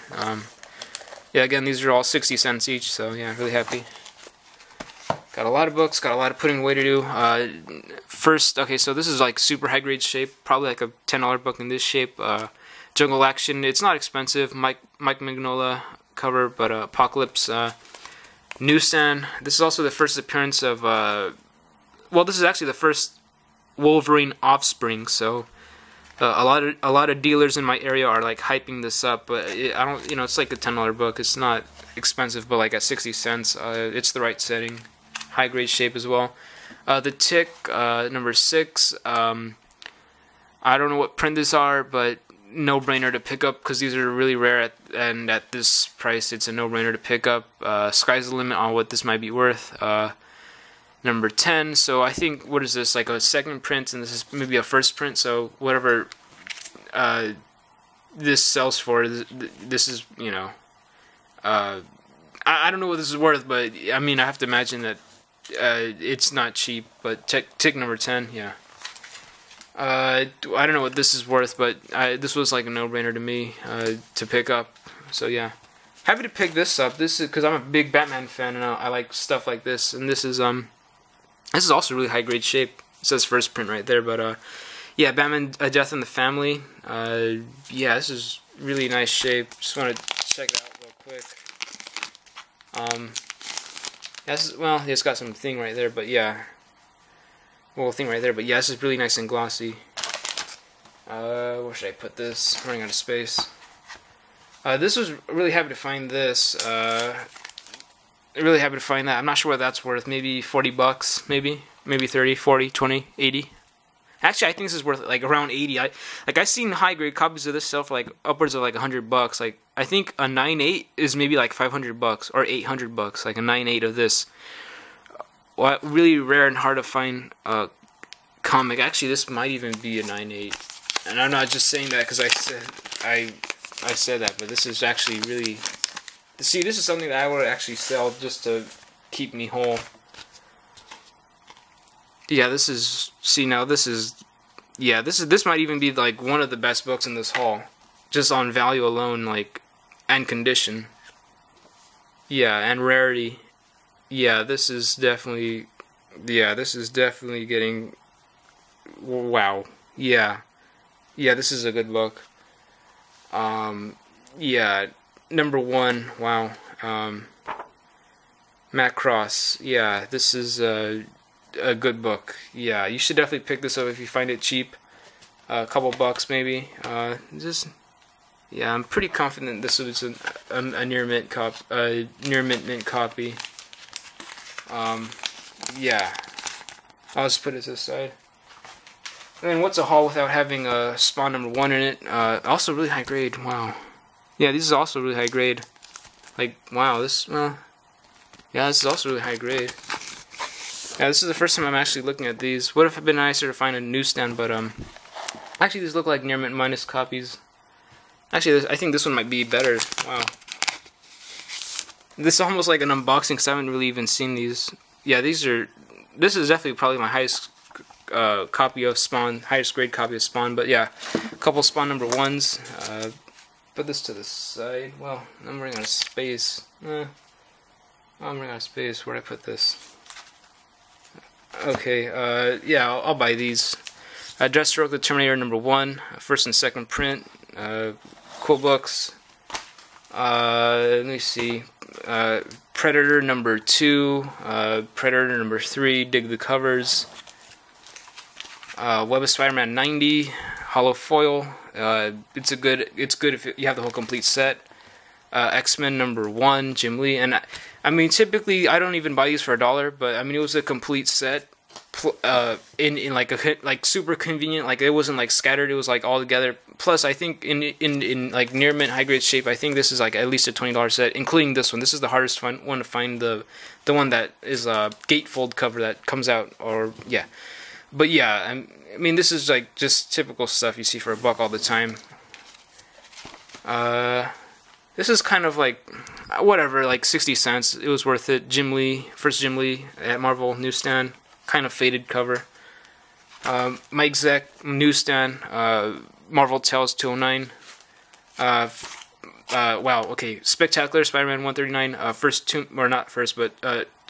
Yeah, again, these are all 60 cents each, so yeah, really happy. Got a lot of books, got a lot of putting away to do. First, okay, so this is like super high grade shape, probably like a $10 book in this shape. Jungle Action, it's not expensive. Mike Mignola cover, but Apocalypse. Newsstand, this is also the first appearance of, well, this is actually the first Wolverine offspring, so a lot of dealers in my area are like hyping this up, but I don't, it's like a $10 book. It's not expensive, but like at 60 cents, it's the right setting. High grade shape as well. The Tick, number 6. I don't know what print these are, but no brainer to pick up because these are really rare, and at this price, it's a no brainer to pick up. Sky's the limit on what this might be worth. Number 10, so I think, what is this, like a second print, and this is maybe a first print, so whatever this sells for, this is, I don't know what this is worth, but I mean, I have to imagine that it's not cheap. But Tick number 10, yeah. I don't know what this is worth, but this was like a no-brainer to me to pick up, so yeah. Happy to pick this up. This is because I'm a big Batman fan, and I like stuff like this, and this is also really high grade shape. It says first print right there, but yeah, Batman: Death in the Family. Yeah, this is really nice shape. Just want to check it out real quick. Well, it's got some thing right there, but yeah, thing right there, but yeah, this is really nice and glossy. Where should I put this? Running out of space. This was really happy to find this. Really happy to find that. I'm not sure what that's worth. Maybe 40 bucks, maybe 30, 40, 20, 80. Actually, I think this is worth like around 80. I've seen high grade copies of this sell for like upwards of like 100 bucks. Like, I think a 9.8 is maybe like 500 bucks or 800 bucks. Like a 9.8 of this. Well, really rare and hard to find comic. Actually, this might even be a 9.8. And I'm not just saying that because I said that, but this is actually really. See, this is something that I would actually sell just to keep me whole. Yeah, this is. See, now this is. Yeah, this might even be like one of the best books in this haul, just on value alone, like, and condition. Yeah, and rarity. Yeah, this is definitely. Yeah, this is definitely getting. Wow. Yeah. Yeah, this is a good book. Yeah. Number 1, wow. Matt Cross, yeah, this is a good book. Yeah, you should definitely pick this up if you find it cheap. A couple bucks maybe. Just Yeah, I'm pretty confident this was a near mint mint copy. Yeah, I'll just put it to the side. And what's a haul without having a Spawn #1 in it? Also really high grade. Wow. Yeah, this is also really high grade. Like, wow, this, well, yeah, this is also really high grade. Yeah, this is the first time I'm actually looking at these. Would have been nicer to find a newsstand, but actually these look like near mint minus copies. Actually, I think this one might be better. Wow. This is almost like an unboxing because I haven't really even seen these. Yeah, this is definitely probably my highest copy of Spawn, highest grade copy of Spawn. But yeah, a couple Spawn #1s. Put this to the side. Well, I'm running out of space. I'm running out of space. Where'd I put this? Okay, yeah, I'll buy these. Deathstroke the Terminator #1, first and second print. Cool books. Let me see. Predator #2, Predator #3, dig the covers. Web of Spider-Man 90, hollow foil. It's good if you have the whole complete set. X-Men #1, Jim Lee, and I mean typically I don't even buy these for $1, but I mean it was a complete set. In like super convenient, like it wasn't like scattered, it was like all together. Plus I think in like near mint high grade shape, I think this is like at least a $20 set, including this one. This is the hardest one to find, the one that is a gatefold cover that comes out, or yeah. But yeah, I mean this is like just typical stuff you see for $1 all the time. This is kind of like whatever, like 60 cents. It was worth it. Jim Lee, first Jim Lee at Marvel newsstand. Kind of faded cover. Mike Zeck newsstand, Marvel Tales 209. Wow, okay, Spectacular Spider-Man 139, or not first, but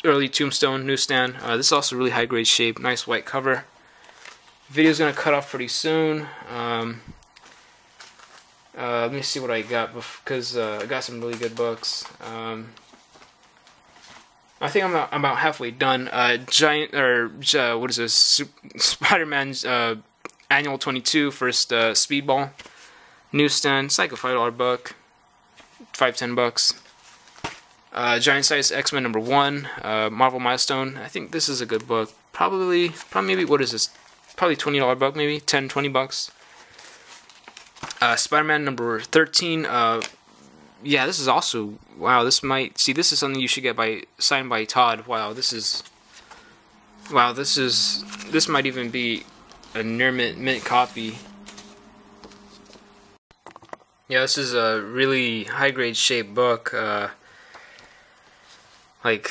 early Tombstone newsstand. This is also really high grade shape, nice white cover. Video's gonna cut off pretty soon. Let me see what I got, because I got some really good books. I think I'm about halfway done. What is this? Spider-Man's Annual 22, first Speedball newsstand. It's like a $5 book, $5-10. Giant Size X-Men #1, Marvel Milestone. I think this is a good book. Probably maybe, what is this? Probably $20 book, maybe $10-20. Spider-Man #13. Yeah, this is also, wow, this is something you should get signed by Todd. Wow, this might even be a near mint copy. Yeah, this is a really high grade shape book. Like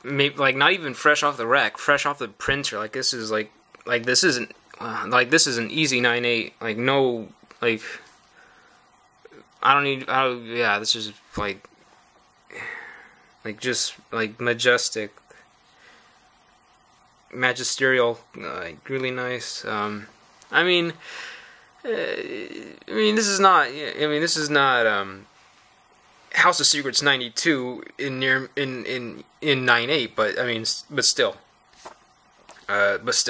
not even fresh off the rack, fresh off the printer. Like this is this isn't this is an easy 9/8. Like no, like yeah, this is just majestic, magisterial, like really nice. I mean, this is not. House of Secrets 92 in 9/8, but still.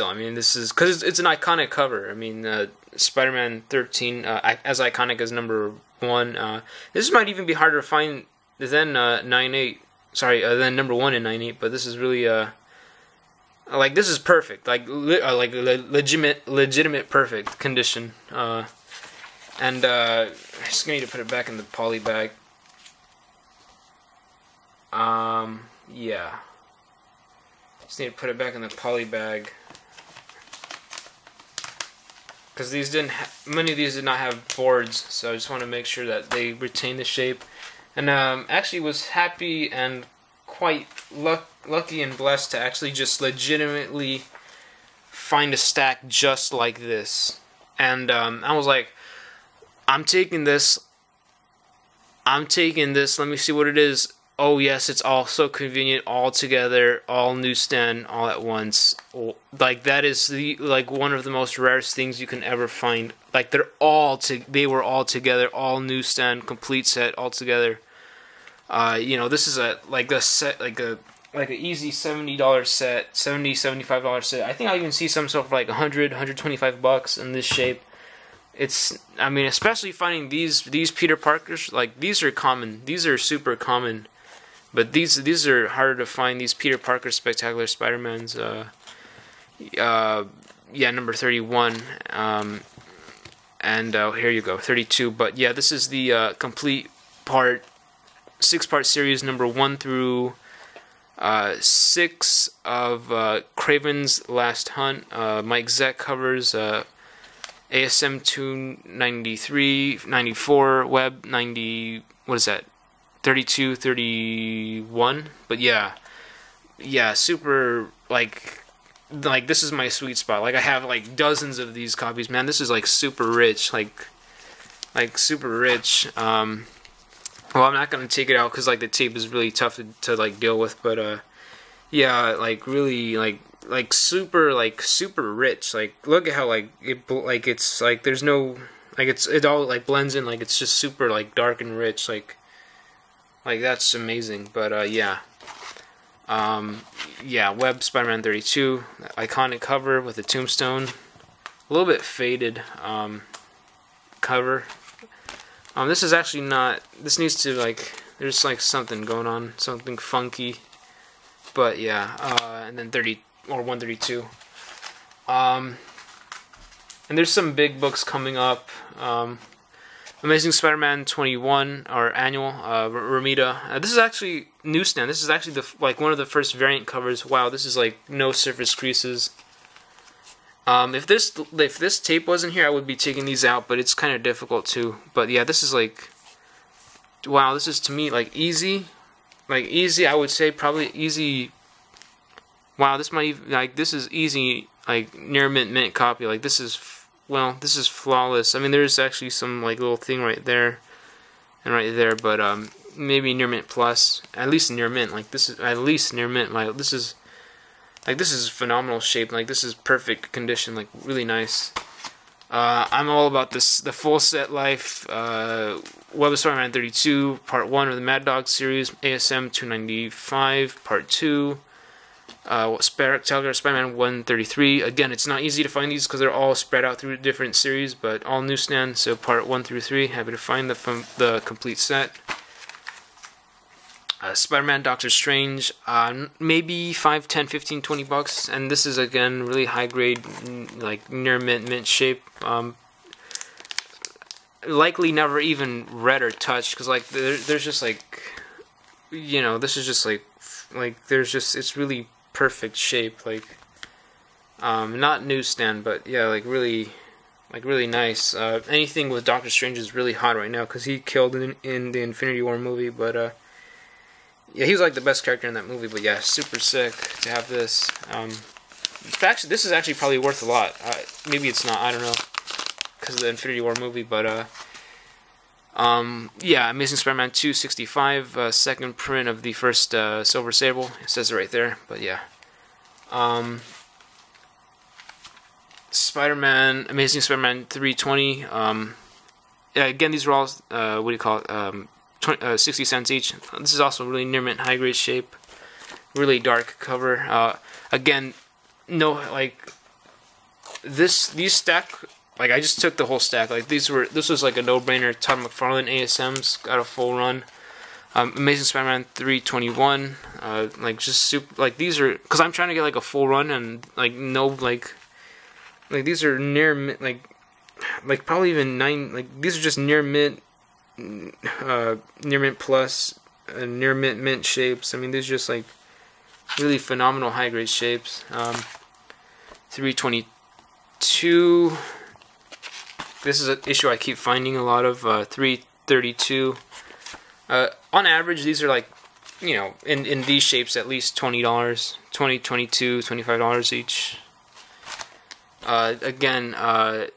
I mean, this is because it's an iconic cover. I mean, Spider-Man 13, as iconic as #1. This might even be harder to find than 9/8. Sorry, than #1 in 9/8. But this is really this is perfect. Legitimate perfect condition. And I just need to put it back in the poly bag. Yeah. Just need to put it back in the poly bag. Because many of these did not have boards, so I just want to make sure that they retain the shape. And actually was happy and quite lucky and blessed to actually just legitimately find a stack just like this. And I was like, I'm taking this, let me see what it is. Oh yes, it's all so convenient, all together, all newsstand, all at once. Like that is one of the most rarest things you can ever find. Like they were all together, all newsstand, complete set, all together. This is an easy $70 set, $75 set. I think I even see some stuff for like $100, $125 in this shape. it's, I mean, especially finding these Peter Parkers, like these are common. These are super common, but these are harder to find. These Peter Parker Spectacular Spider-Mans. Yeah, number 31. And here you go, 32. But yeah, this is the complete six-part series, number 1 through 6 of Kraven's Last Hunt. Mike Zeck covers ASM 293, 94, Web 90. What is that? 32, 31. But yeah, super like this is my sweet spot. Like I have like dozens of these copies, man. This is like super rich, like super rich. Well, I'm not gonna take it out because like the tape is really tough to like deal with, but yeah, like really like super rich. Like look at how like it's like there's no like it all like blends in, like it's just super like dark and rich, like that's amazing. But yeah. Yeah, Web Spider-Man 32, iconic cover with a tombstone, a little bit faded cover. This is actually not, this needs to like, there's like something going on, something funky, but yeah, and then 132. And there's some big books coming up. Amazing Spider-Man 21, our annual, Romita. This is actually newsstand. This is actually like one of the first variant covers. Wow, this is like no surface creases. If this tape wasn't here, I would be taking these out, but it's kind of difficult too. But yeah, this is like, wow, this is to me like easy. Like easy, I would say probably easy. Wow, this might even, like this is easy, like near mint copy. Like this is. Well, this is flawless. I mean, there's actually some like little thing right there and right there, but maybe near mint plus, at least near mint. Like this is at least near mint. Like this is phenomenal shape. Like this is perfect condition. Like really nice. I'm all about this. The full set life. Web of Spider-Man 32, Part 1 of the Mad Dog series. ASM 295, Part 2. Spectacular Spider-Man 133. Again, it's not easy to find these because they're all spread out through different series, but all newsstand, so part 1 through 3. Happy to find the complete set. Spider-Man, Doctor Strange, maybe 5, 10, 15, 20 bucks, and this is again really high grade, like near mint shape. Likely never even read or touched because like there's just like, you know, this is just like there's just, it's really perfect shape, like not newsstand, but yeah, like really nice. Anything with Doctor Strange is really hot right now because he killed in the Infinity War movie, but yeah, he was like the best character in that movie. But yeah, super sick to have this. This is actually probably worth a lot. Maybe it's not, I don't know, because of the Infinity War movie, but yeah, Amazing Spider-Man 265, second print of the first Silver Sable. It says it right there, but yeah. Amazing Spider-Man 320. Yeah, again, these are all, what do you call it, 60 cents each. This is also really near mint, high grade shape. Really dark cover. Again, no, like, these stack. Like I just took the whole stack. Like this was like a no-brainer. Todd McFarlane ASM's got a full run. Amazing Spider-Man 321. Like just super. Like these are, because I'm trying to get like a full run and like no like these are near mint, like probably even 9. Like these are just near mint, near mint plus, near mint shapes. I mean these are just like really phenomenal high grade shapes. 322. This is an issue I keep finding a lot of, 332. On average, these are like, you know, in these shapes, at least $20, $20, $22, $25 each. Again, I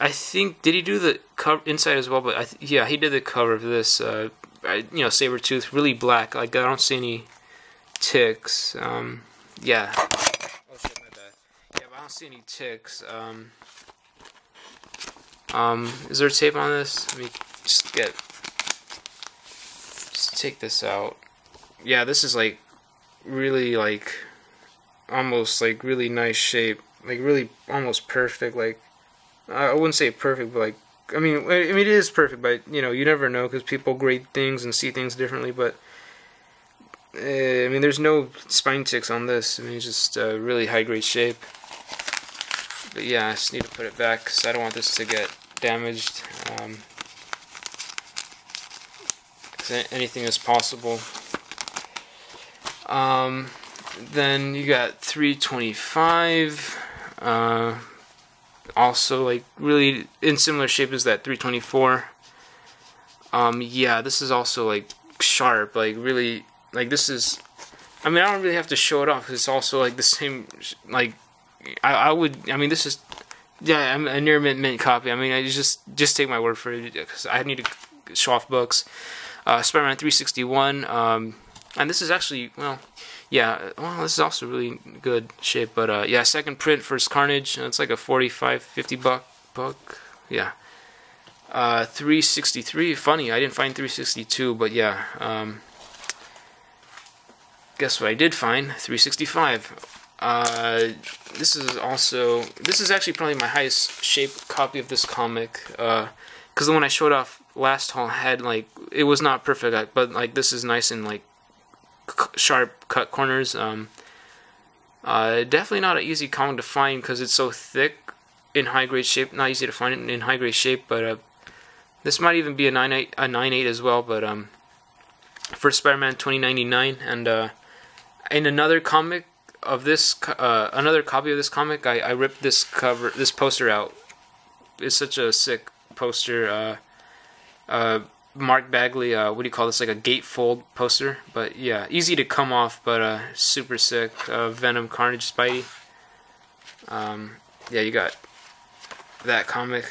think, did he do the cover inside as well? But yeah, he did the cover of this. You know, Sabretooth, really black. Like I don't see any ticks. Yeah. Oh shit, my bad. Yeah, but I don't see any ticks. Is there tape on this? Let me just take this out. Yeah, this is like really almost like really nice shape, like really almost perfect. Like I wouldn't say perfect, but like, I mean it is perfect, but you know, you never know because people grade things and see things differently. But I mean, there's no spine ticks on this. I mean, it's just really high grade shape. But yeah, I just need to put it back because I don't want this to get damaged. Anything is possible. Then you got 325. Also, like, really in similar shape as that 324. Yeah, this is also like sharp, like really, like this is. I mean, I don't really have to show it off because it's also like the same. Like, I mean, this is. Yeah, I'm a near mint copy. I mean, I just take my word for it because I need to show off books. Spider-Man 361, and this is actually, well, yeah, well, this is also really good shape, but yeah, second print, First Carnage, it's like a 45, 50 book, yeah. 363, funny, I didn't find 362, but yeah, guess what I did find, 365. This is actually probably my highest shape copy of this comic, because the one I showed off last haul had, like, it was not perfect, but like this is nice and like sharp cut corners. Definitely not an easy comic to find because it's so thick in high grade shape. Not easy to find it in high grade shape, but this might even be a 9.8 as well. But for Spider-Man 2099, and in another comic of this, another copy of this comic, I ripped this poster out. It's such a sick poster. Mark Bagley, what do you call this, like a gatefold poster, but yeah, easy to come off, but super sick. Venom, Carnage, Spidey. Yeah, you got that comic,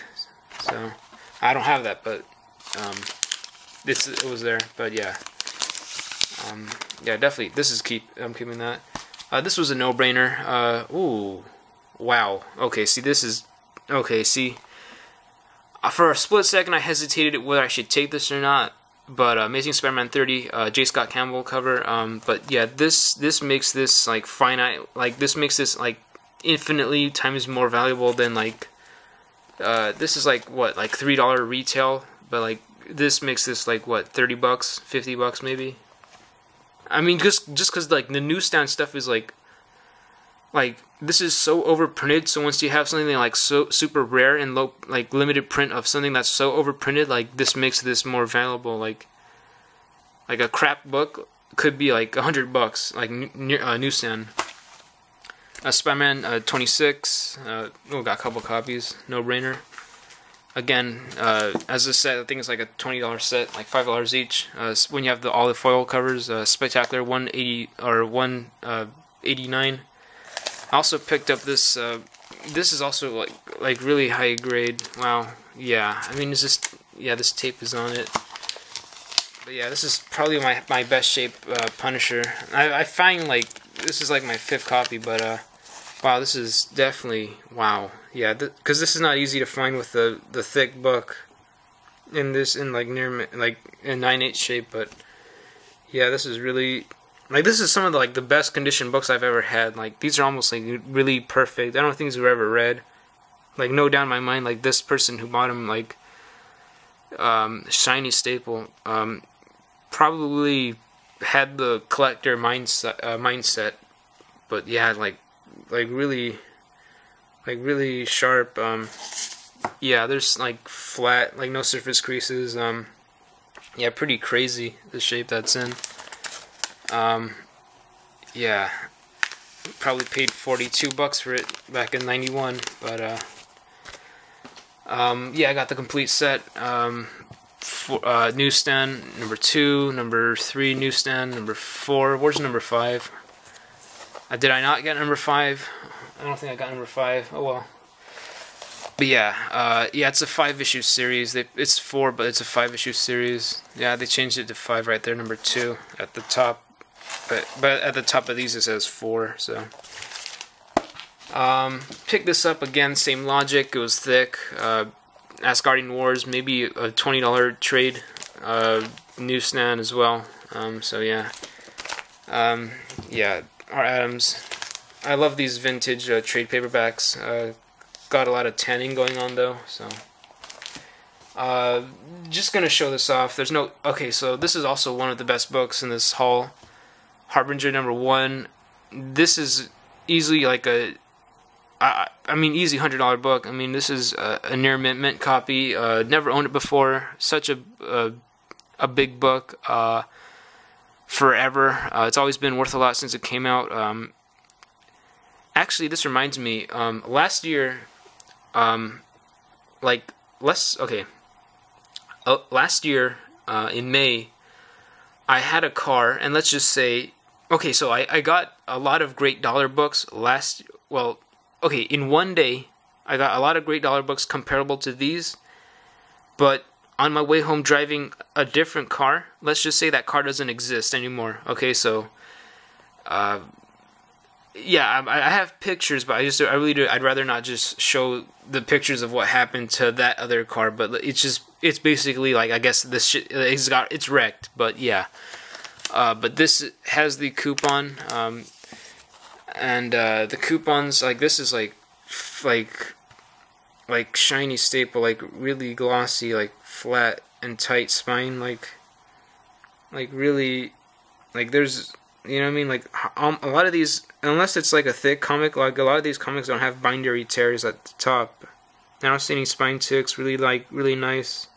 so I don't have that, but it was there, but yeah. Yeah, definitely, I'm keeping that. This was a no-brainer. Ooh, wow, okay, see, for a split second, I hesitated whether I should take this or not. But Amazing Spider-Man 30, J. Scott Campbell cover. But yeah, this makes this like finite. Like this makes this like infinitely times more valuable than like. This is like what, like $3 retail, but like this makes this like what, $30, $50 maybe. I mean, just because like the newsstand stuff is like this is so overprinted, so once you have something like so super rare and low, like limited print of something that's so overprinted, like this makes this more valuable. Like a crap book could be like $100, like newsstand. Spider-Man 26, got a couple copies, no brainer. Again, as I said, I think it's like a $20 set, like $5 each. When you have all the foil covers, Spectacular 180 or 189. I also picked up this. This is also like really high grade. Wow. Yeah. I mean, it's just, yeah, this tape is on it. But yeah, this is probably my best shape Punisher. I find like this is like my 5th copy, but wow, this is definitely, wow. Yeah, because this is not easy to find with the thick book in like near like in 9/8 shape. But yeah, this is really. Like, this is some of the best conditioned books I've ever had. Like, these are almost, like, really perfect. I don't think these were ever read. Like, no doubt in my mind, like, this person who bought them, like, shiny staple, probably had the collector mindset. But, yeah, like really sharp. Yeah, there's, like, flat, like, no surface creases. Yeah, pretty crazy, the shape that's in. Yeah, probably paid $42 for it back in '91, but yeah, I got the complete set. Newsstand number 2, number 3 newsstand, number 4. Where's number 5? Did I not get number 5? I don't think I got number 5. Oh well. But yeah, yeah, it's a 5-issue series. It's 4, but it's a 5-issue series. Yeah, they changed it to 5 right there, number 2 at the top. But at the top of these it says 4, so. Pick this up again, same logic, it was thick. Asgardian Wars, maybe a $20 trade, newsstand as well. So yeah. Yeah, R. Adams. I love these vintage trade paperbacks. got a lot of tanning going on though, so. Just gonna show this off. There's no... Okay, so this is also one of the best books in this haul. Harbinger #1. This is easily like a... I mean, easy $100 book. I mean, this is a near mint copy. Never owned it before. Such a big book. Forever. It's always been worth a lot since it came out. Actually, this reminds me. Last year, last year in May, I had a car, and let's just say, okay, so I got a lot of great dollar books in one day, I got a lot of great dollar books comparable to these, but on my way home driving a different car, let's just say that car doesn't exist anymore. Okay, so, yeah, I have pictures, but I'd rather not just show the pictures of what happened to that other car, but it's basically like, I guess this shit, it's wrecked, but yeah. But this has the coupon, and the coupons, like, this is like shiny staple, like really glossy, like flat and tight spine, like really, like there's, you know what I mean, like a lot of these, unless it's like a thick comic, like a lot of these comics don't have bindery tears at the top. I don't see any spine ticks, really nice.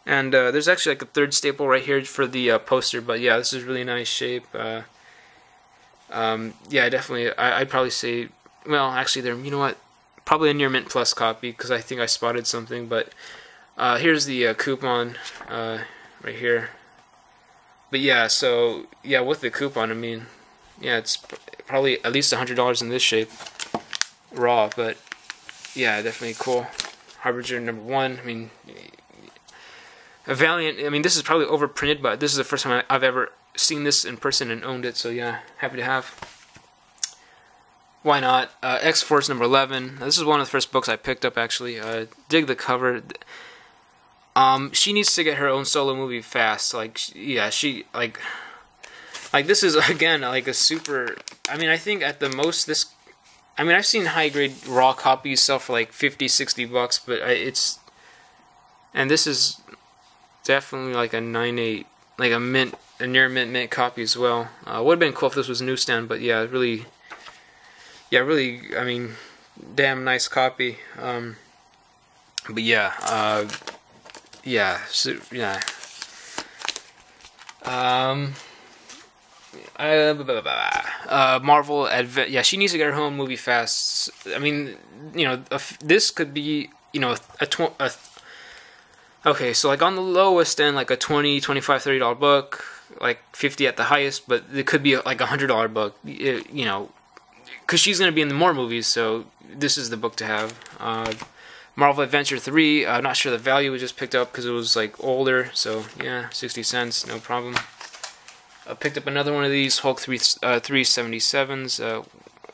And there's actually like a third staple right here for the poster, but yeah, this is really nice shape. Yeah, definitely, I'd probably say, well, actually, you know what, probably a near mint plus copy, because I think I spotted something, but here's the coupon right here. But yeah, so, yeah, with the coupon, I mean, yeah, it's probably at least $100 in this shape, raw, but yeah, definitely cool. Harbinger #1, I mean, a Valiant, I mean, this is probably overprinted, but this is the first time I've ever seen this in person and owned it, so yeah, happy to have. Why not? X-Force #11. This is one of the first books I picked up, actually. Dig the cover. She needs to get her own solo movie fast. Like, yeah, like this is, again, like a super, I mean, I think at the most this, I mean, I've seen high-grade raw copies sell for like $50-$60, but and this is definitely like a 9.8, like a near mint copy as well. Would have been cool if this was newsstand, but yeah, really, I mean, damn nice copy. But yeah, Marvel yeah, she needs to get her own movie fast. I mean, you know, this could be, you know, okay, so like on the lowest end, like a $20, $25, $30 book, like $50 at the highest, but it could be like a $100 book, you know, because she's going to be in the more movies, so this is the book to have. Marvel Adventure 3, I'm not sure the value, we just picked up because it was like older, so yeah, 60 cents, no problem. I picked up another one of these, Hulk 377s.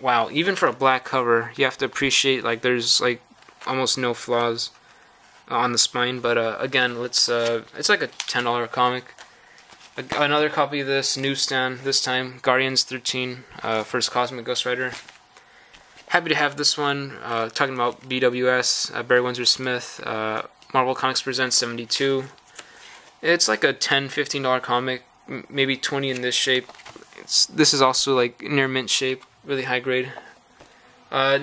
Wow, even for a black cover, you have to appreciate, like, there's like almost no flaws on the spine, but again, it's like a $10 comic. Another copy of this, newsstand, this time, Guardians 13, First Cosmic Ghost Rider. Happy to have this one, talking about BWS, Barry Windsor Smith, Marvel Comics Presents 72. It's like a $10, $15 comic, maybe 20 in this shape. This is also like near mint shape, really high grade. I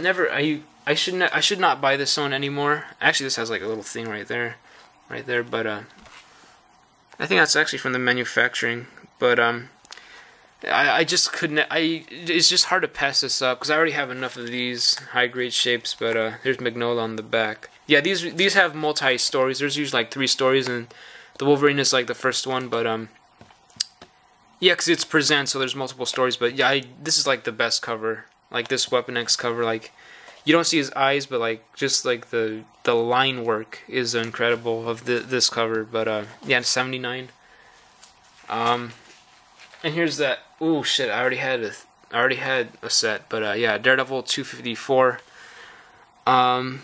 should not buy this one anymore. Actually, this has like a little thing right there, but I think that's actually from the manufacturing, but I just couldn't, it's just hard to pass this up, because I already have enough of these high-grade shapes, but here's Magnola on the back. Yeah, these have multi-stories. There's usually like 3 stories, and the Wolverine is like the first one, but yeah, because it's present, so there's multiple stories, but yeah, this is like the best cover, like this Weapon X cover, like, you don't see his eyes, but like, just like the line work is incredible of this cover, but yeah, 79. And here's that. Oh shit! I already had a set, but yeah, Daredevil 254.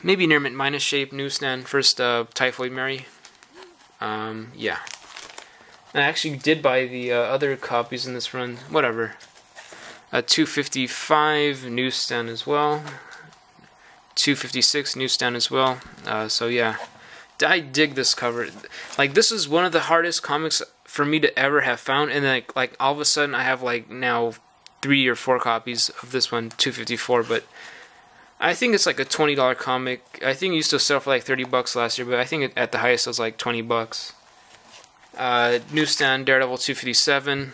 Maybe near mint minus shape, newsstand. First, Typhoid Mary. Yeah. I actually did buy the other copies in this run. Whatever. 255 newsstand as well. 256 newsstand as well. So yeah, I dig this cover. Like, this is one of the hardest comics for me to ever have found, and then like all of a sudden I have like now 3 or 4 copies of this one, 254. But I think it's like a $20 comic. I think it used to sell for like $30 last year, but I think at the highest it was like $20. Newsstand Daredevil 257.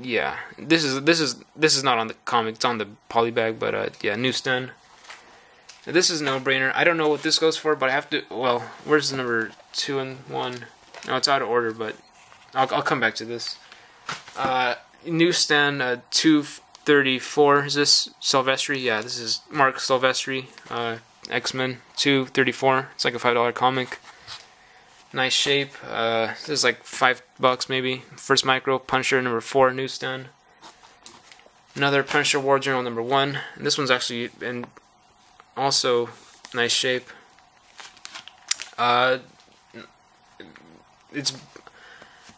Yeah, this is not on the comic. It's on the polybag, but yeah, newsstand. This is no brainer. I don't know what this goes for, but I have to. Well, where's the number 2 and 1? No, it's out of order, but I'll come back to this. Newsstand 234. Is this Silvestri? Yeah, this is Mark Silvestri. X-Men 234. It's like a $5 comic. Nice shape. This is like $5 maybe. First Micro Punisher number 4 newsstand. Another Punisher War Journal number 1. And this one's actually in also nice shape.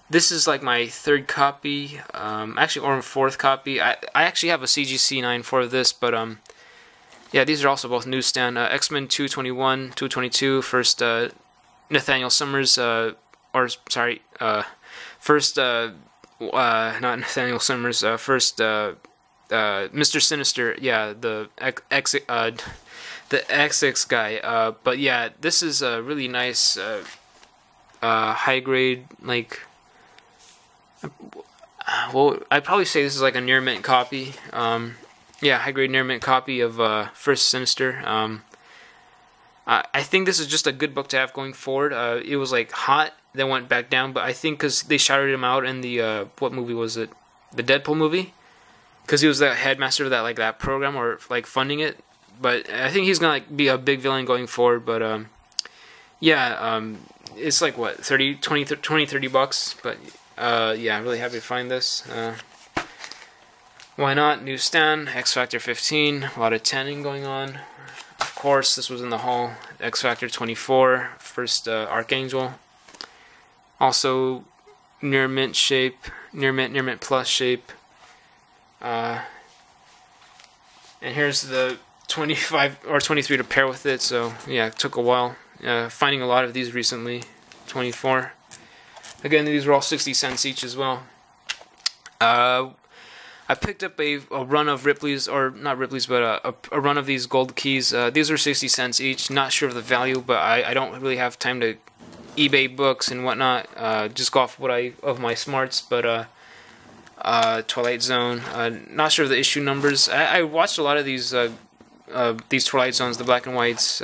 This is like my 3rd copy, actually, or 4th copy. I actually have a CGC 9.4 of this, but yeah, these are also both newsstand. X-Men 221, 222, first Nathaniel Summers, first not Nathaniel Summers, first Mr. Sinister, yeah, the XX guy. But yeah, this is a really nice high grade, like, well, I'd probably say this is like a near mint copy. Yeah, high grade near mint copy of First Sinister. I think this is just a good book to have going forward. It was like hot, then went back down, but I think because they shouted him out in the what movie was it? The Deadpool movie, because he was the headmaster of that program, or like funding it. But I think he's gonna like be a big villain going forward. But yeah, it's like what, $30 but yeah, I'm really happy to find this. Why not? Newsstand, X Factor 15, a lot of tanning going on. Of course, this was in the haul. X Factor 24, first Archangel. Also near mint shape, near mint plus shape. And here's the 25 or 23 to pair with it. So yeah, it took a while. Finding a lot of these recently. 24. Again, these were all 60 cents each as well. I picked up a run of Ripley's, or not Ripley's, but a run of these gold keys. These are 60 cents each. Not sure of the value, but I don't really have time to eBay books and whatnot. Just go off of my smarts. But Twilight Zone. Not sure of the issue numbers. I watched a lot of these Twilight Zones, the black and whites,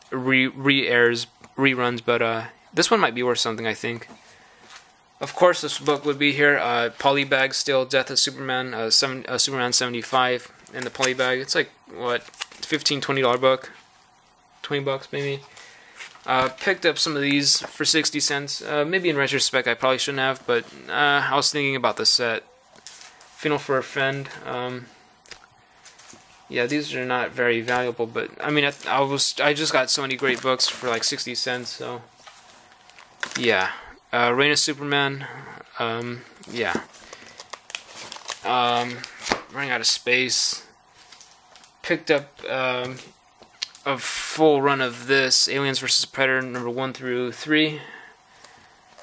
re-airs, reruns, but this one might be worth something, I think. Of course, this book would be here. Polybag still, Death of Superman, Superman 75 in the polybag. It's like, what, $15, $20 book? $20 maybe. Picked up some of these for 60 cents. Maybe in retrospect I probably shouldn't have, but I was thinking about the set. Funeral for a Friend. Yeah, these are not very valuable, but I mean, I just got so many great books for like 60 cents, so yeah. Reign of Superman, yeah. Running out of space. Picked up a full run of this, Aliens vs. Predator, number 1 through 3.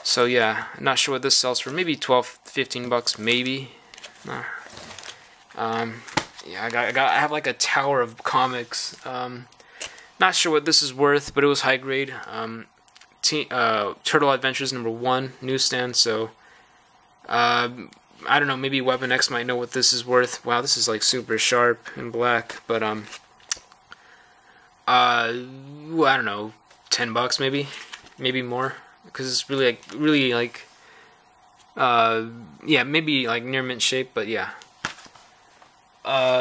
So yeah, not sure what this sells for. Maybe $12, $15, maybe. Yeah, I have like a tower of comics. Not sure what this is worth, but it was high grade. Turtle Adventures number 1 newsstand. So I don't know, maybe Weapon X might know what this is worth. Wow, this is like super sharp and black, but I don't know, $10 maybe more, because it's really like yeah, maybe like near mint shape, but yeah.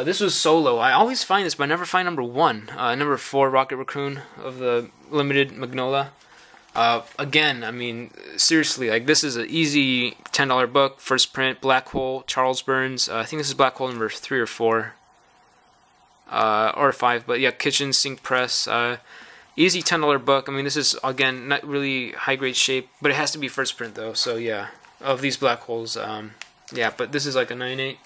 This was Solo. I always find this, but I never find number 1. Number 4, Rocket Raccoon of the limited Magnolia. Again, I mean, seriously, like, this is an easy $10 book. First print, Black Hole, Charles Burns. I think this is Black Hole number 3 or 4. Or 5, but yeah, Kitchen Sink Press. Easy $10 book. I mean, this is, again, not really high-grade shape, but it has to be first print, though, so yeah. Of these Black Holes, yeah, but this is like a 9.8.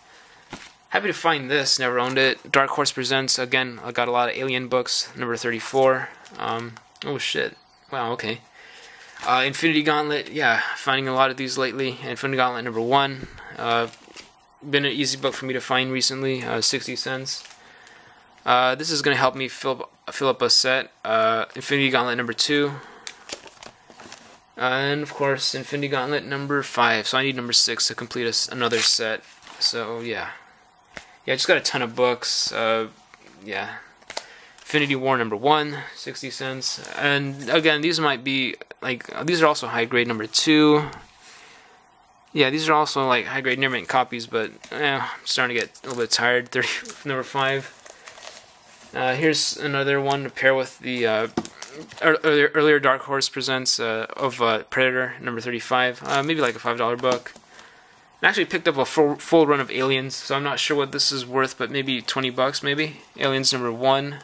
Happy to find this. Never owned it. Dark Horse Presents. Again, I got a lot of Alien books. Number 34. Oh shit. Wow. Okay. Infinity Gauntlet. Yeah, finding a lot of these lately. Infinity Gauntlet number 1. Been an easy book for me to find recently. 60 cents. This is gonna help me fill up a set. Infinity Gauntlet number 2. And of course, Infinity Gauntlet number 5. So I need number 6 to complete another set. So yeah. Yeah, I just got a ton of books. Yeah. Infinity War number 1, 60 cents. And again, these might be, like, these are also high grade number 2. Yeah, these are also, like, high grade near mint copies, but I'm starting to get a little bit tired. Number 5. Here's another one to pair with the earlier Dark Horse Presents of Predator, number 35. Maybe like a $5 book. I actually picked up a full run of Aliens, so I'm not sure what this is worth, but maybe 20 bucks, maybe. Aliens number 1,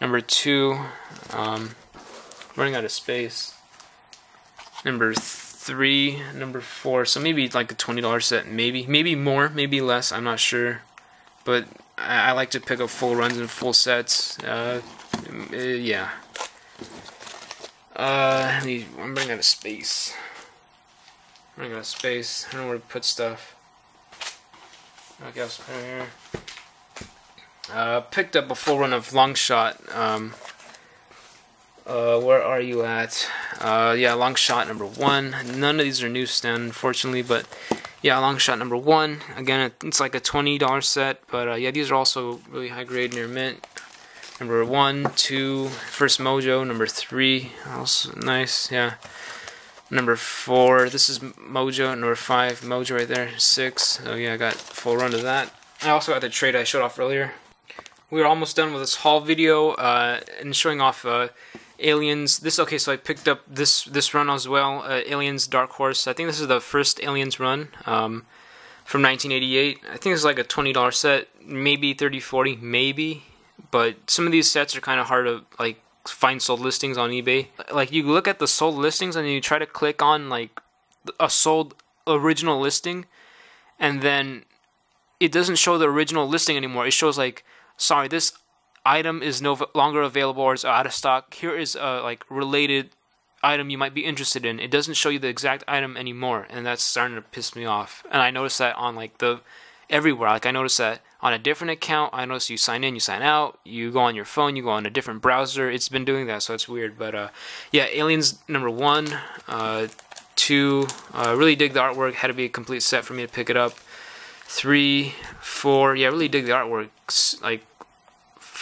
number 2, running out of space. Number 3, number 4, so maybe like a $20 set, maybe more, maybe less, I'm not sure. But I like to pick up full runs and full sets. Yeah. I'm running out of space. I don't know where to put stuff. Okay, I'll put it here. Picked up a full run of Longshot. Where are you at? Yeah, Longshot number 1. None of these are newsstand, unfortunately, but yeah, Longshot number 1. Again, it's like a $20 set, but yeah, these are also really high grade near mint. Number 1, 2, First Mojo. Number 3, also nice, yeah. Number 4, this is Mojo. Number 5, Mojo right there. 6, so yeah, I got full run of that. I also got the trade I showed off earlier. We are almost done with this haul video and showing off Aliens. Okay, so I picked up this run as well. Aliens Dark Horse. I think this is the first Aliens run from 1988. I think it's like a $20 set, maybe 30, 40, maybe. But some of these sets are kind of hard to like find sold listings on eBay. Like you look at the sold listings and you try to click on like a sold original listing, and then it doesn't show the original listing anymore. It shows like, sorry, this item is no longer available or is out of stock. Here is a like related item you might be interested in. It doesn't show you the exact item anymore, and that's starting to piss me off. And I noticed that on like everywhere. Like I noticed that on a different account. I noticed you sign in, you sign out, you go on your phone, you go on a different browser. It's been doing that, so it's weird. But yeah, Aliens number 1, 2. Really dig the artwork. Had to be a complete set for me to pick it up. 3, 4. Yeah, really dig the artwork. Like,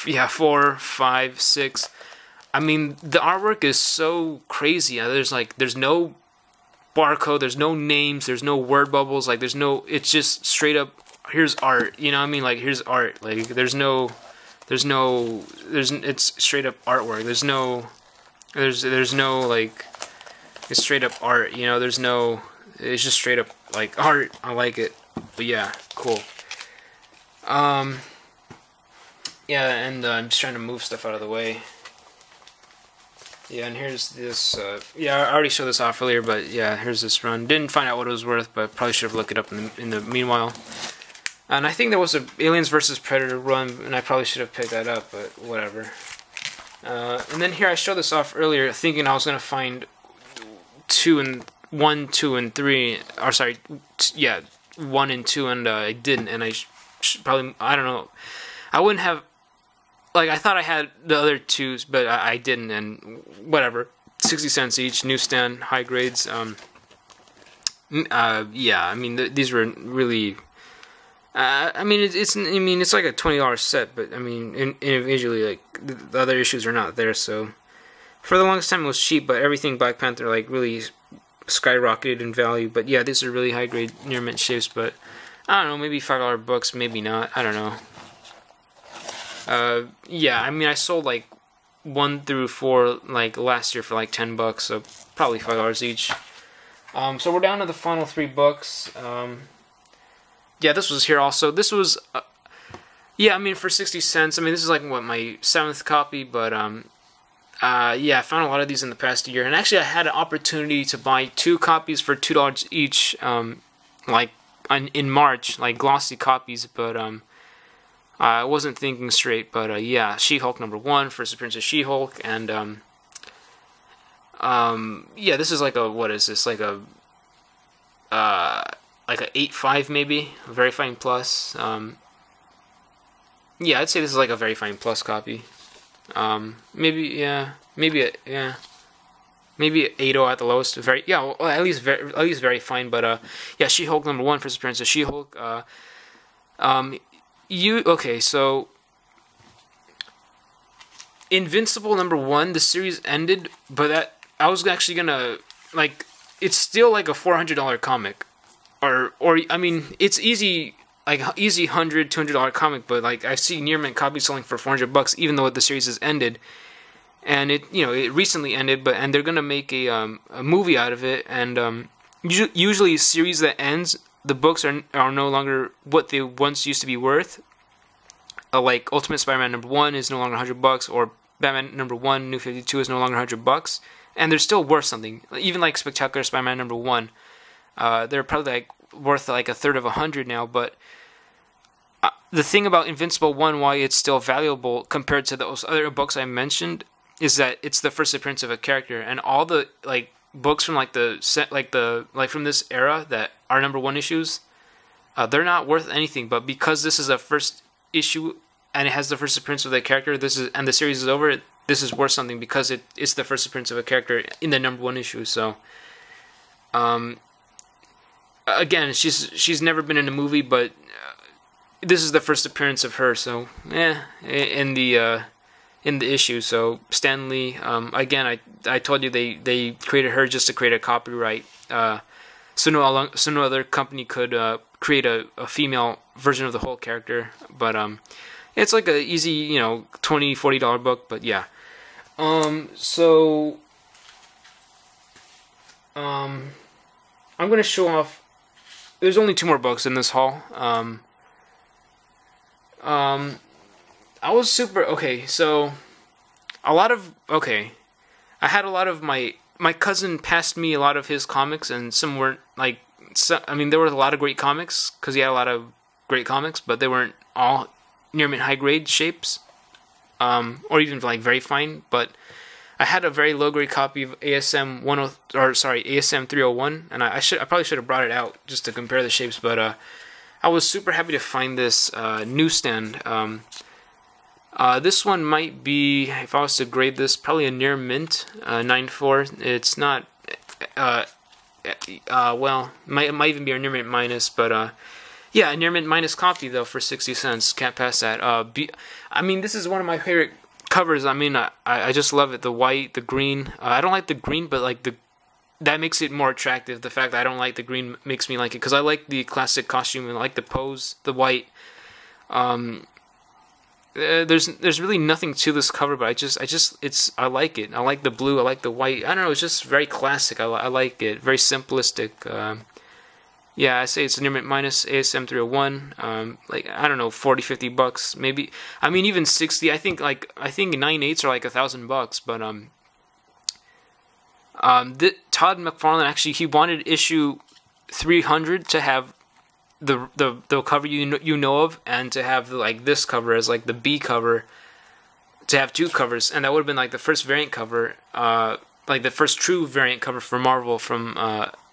yeah, 4, 5, 6. I mean, the artwork is so crazy. There's no barcode, there's no names, there's no word bubbles, like it's just straight up, here's art, you know what I mean? Like, here's art. Like, it's straight up artwork. There's no like, it's straight up art, you know, it's just straight up like art. I like it. But yeah, cool. Yeah, and I'm just trying to move stuff out of the way. Yeah, and here's this, yeah, I already showed this off earlier, but yeah, here's this run. Didn't find out what it was worth, but probably should have looked it up in the meanwhile. And I think there was a Aliens vs. Predator run, and I probably should have picked that up, but whatever. And then here, I showed this off earlier, thinking I was going to find 1, 2, and 3, or sorry, yeah, 1 and 2, and I didn't, and I probably, I don't know, I wouldn't have, like, I thought I had the other 2s, but I didn't, and whatever. 60 cents each, newsstand, high grades. Yeah, I mean, these were really. I mean, it's like a $20 set, but I mean, individually, like the other issues are not there. So, for the longest time, it was cheap, but everything Black Panther like really skyrocketed in value. But yeah, these are really high grade near mint shapes. But I don't know, maybe $5 books, maybe not. I don't know. Yeah, I mean, I sold like 1 through 4 like last year for like 10 bucks, so probably $5 each. So we're down to the final 3 books. Yeah, this was here also. This was, yeah, I mean, for 60 cents. I mean, this is like what, my 7th copy, but yeah, I found a lot of these in the past year, and actually I had an opportunity to buy 2 copies for $2 each, like in March, like glossy copies, but I wasn't thinking straight. But yeah, She-Hulk #1, first appearance of She-Hulk, and yeah, this is like a, what is this, like a 8.5 maybe, a Very Fine Plus. Yeah, I'd say this is like a Very Fine Plus copy. Maybe, yeah, maybe yeah. Maybe 8.0 at the lowest. Very, yeah, well, at least very fine. But yeah, She-Hulk #1, first appearance of She-Hulk. Okay, so Invincible #1, the series ended, but that I was actually gonna, like, it's still like a $400 comic, or I mean, it's easy. Like, easy $100, $200 comic, but like I see near mint copies selling for $400, even though the series has ended. And it recently ended, and they're gonna make a movie out of it. And usually, a series that ends, the books are no longer what they once used to be worth. Like Ultimate Spider-Man #1 is no longer $100, or Batman #1 New 52 is no longer $100, and they're still worth something. Even like Spectacular Spider-Man #1, they're probably like worth like a third of $100 now. But the thing about Invincible 1, why it's still valuable compared to those other books I mentioned, is that it's the first appearance of a character, and all the like books from like from this era that are #1 issues, they're not worth anything. But because this is a first issue and it has the first appearance of the character, and the series is over, this is worth something because it's the first appearance of a character in the #1 issue. So, again, she's never been in a movie, but this is the first appearance of her. So, in the issue. So Stan Lee, again, I told you they created her just to create a copyright, so no other company could create a female version of the whole character. But it's like a easy, $20-$40 book. But yeah, so I'm gonna show off. There's only 2 more books in this haul. I was super, okay, so I had a lot of my cousin passed me a lot of his comics, and some weren't, like, I mean, there were a lot of great comics, because he had a lot of great comics, but they weren't all near mint high grade shapes, or even like very fine. But I had a very low grade copy of ASM 301, and I probably should have brought it out just to compare the shapes. But I was super happy to find this newsstand. This one might be, if I was to grade this, probably a near mint 9.4. It's not, well, it might even be a near mint minus, but yeah, a near mint minus copy though for 60 cents. Can't pass that. I mean, this is one of my favorite covers. I mean, I just love it. The white, the green. I don't like the green, but like that makes it more attractive. The fact that I don't like the green makes me like it, because I like the classic costume and I like the pose, the white. There's really nothing to this cover, but I like it. I like the blue. I like the white. I don't know. It's just very classic. I like it. Very simplistic. Yeah, I say it's near mint minus ASM 301. Like, I don't know, $40-$50 maybe. I mean, even 60. I think 9/8 are like $1,000. But Todd McFarlane, actually, he wanted issue 300 to have the cover you know of, and to have like this cover as like the B cover, to have 2 covers, and that would have been like the first variant cover, like the first true variant cover for Marvel from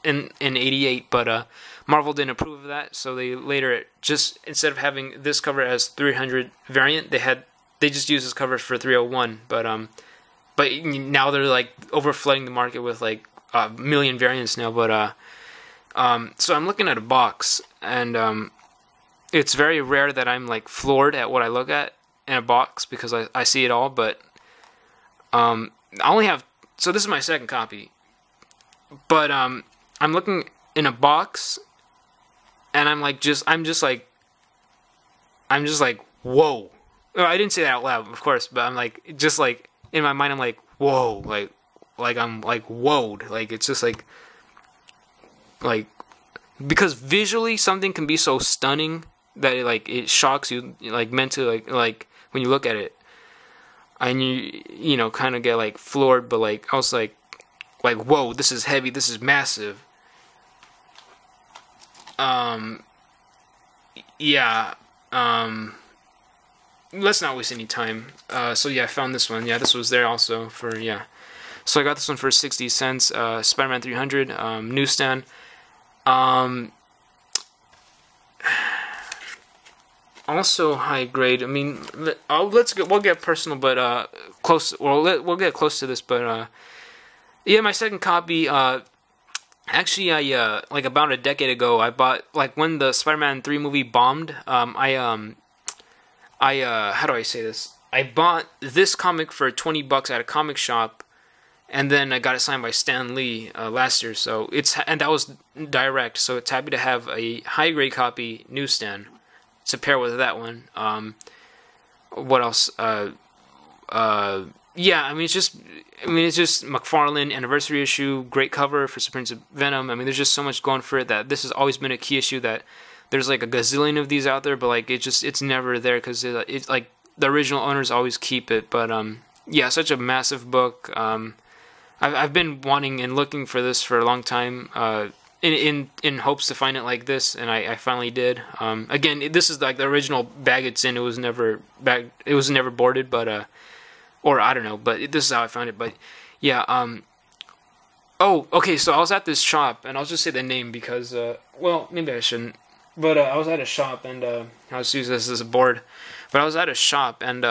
in '88. But Marvel didn't approve of that, so they later just, instead of having this cover as 300 variant, they just used this cover for 301. But now they're like overflooding the market with like a million variants now. But so I'm looking at a box, and it's very rare that I'm like floored at what I look at in a box, because I see it all. But I only have, so this is my second copy, but I'm looking in a box, and I'm just like whoa. Well, I didn't say that out loud, of course, but I'm like, just like in my mind, I'm like, whoa, like I'm like whoa, like it's just like, because visually something can be so stunning that it shocks you, like mentally, like when you look at it, and you know kind of get like floored. But like I was like whoa, this is heavy, this is massive. yeah, let's not waste any time. So yeah, I found this one. Yeah, this was there also for, yeah. So I got this one for 60 cents. Spider-Man 300 newsstand. Also high grade. I mean, we'll get personal, but close. Well, we'll get close to this, but yeah, my second copy. Actually, I like about a decade ago, I bought, like, when the Spider-Man 3 movie bombed. How do I say this? I bought this comic for 20 bucks at a comic shop, and then I got it signed by Stan Lee last year. So and that was direct. So it's happy to have a high grade copy newsstand to pair with that one. What else? Yeah, I mean, it's just McFarlane anniversary issue, great cover for Appearance of Venom. I mean, there's just so much going for it that this has always been a key issue. That there's like a gazillion of these out there, but like it's never there because it's like the original owners always keep it. But yeah, such a massive book. I've been wanting and looking for this for a long time. In hopes to find it like this, and I finally did. Again, this is like the original bag it's in. It was never boarded, but or I don't know, but this is how I found it. But yeah, oh, okay. So I was at this shop, and I'll just say the name because well, maybe I shouldn't. But I was at a shop, and I'll just use this as a board. But I was at a shop, and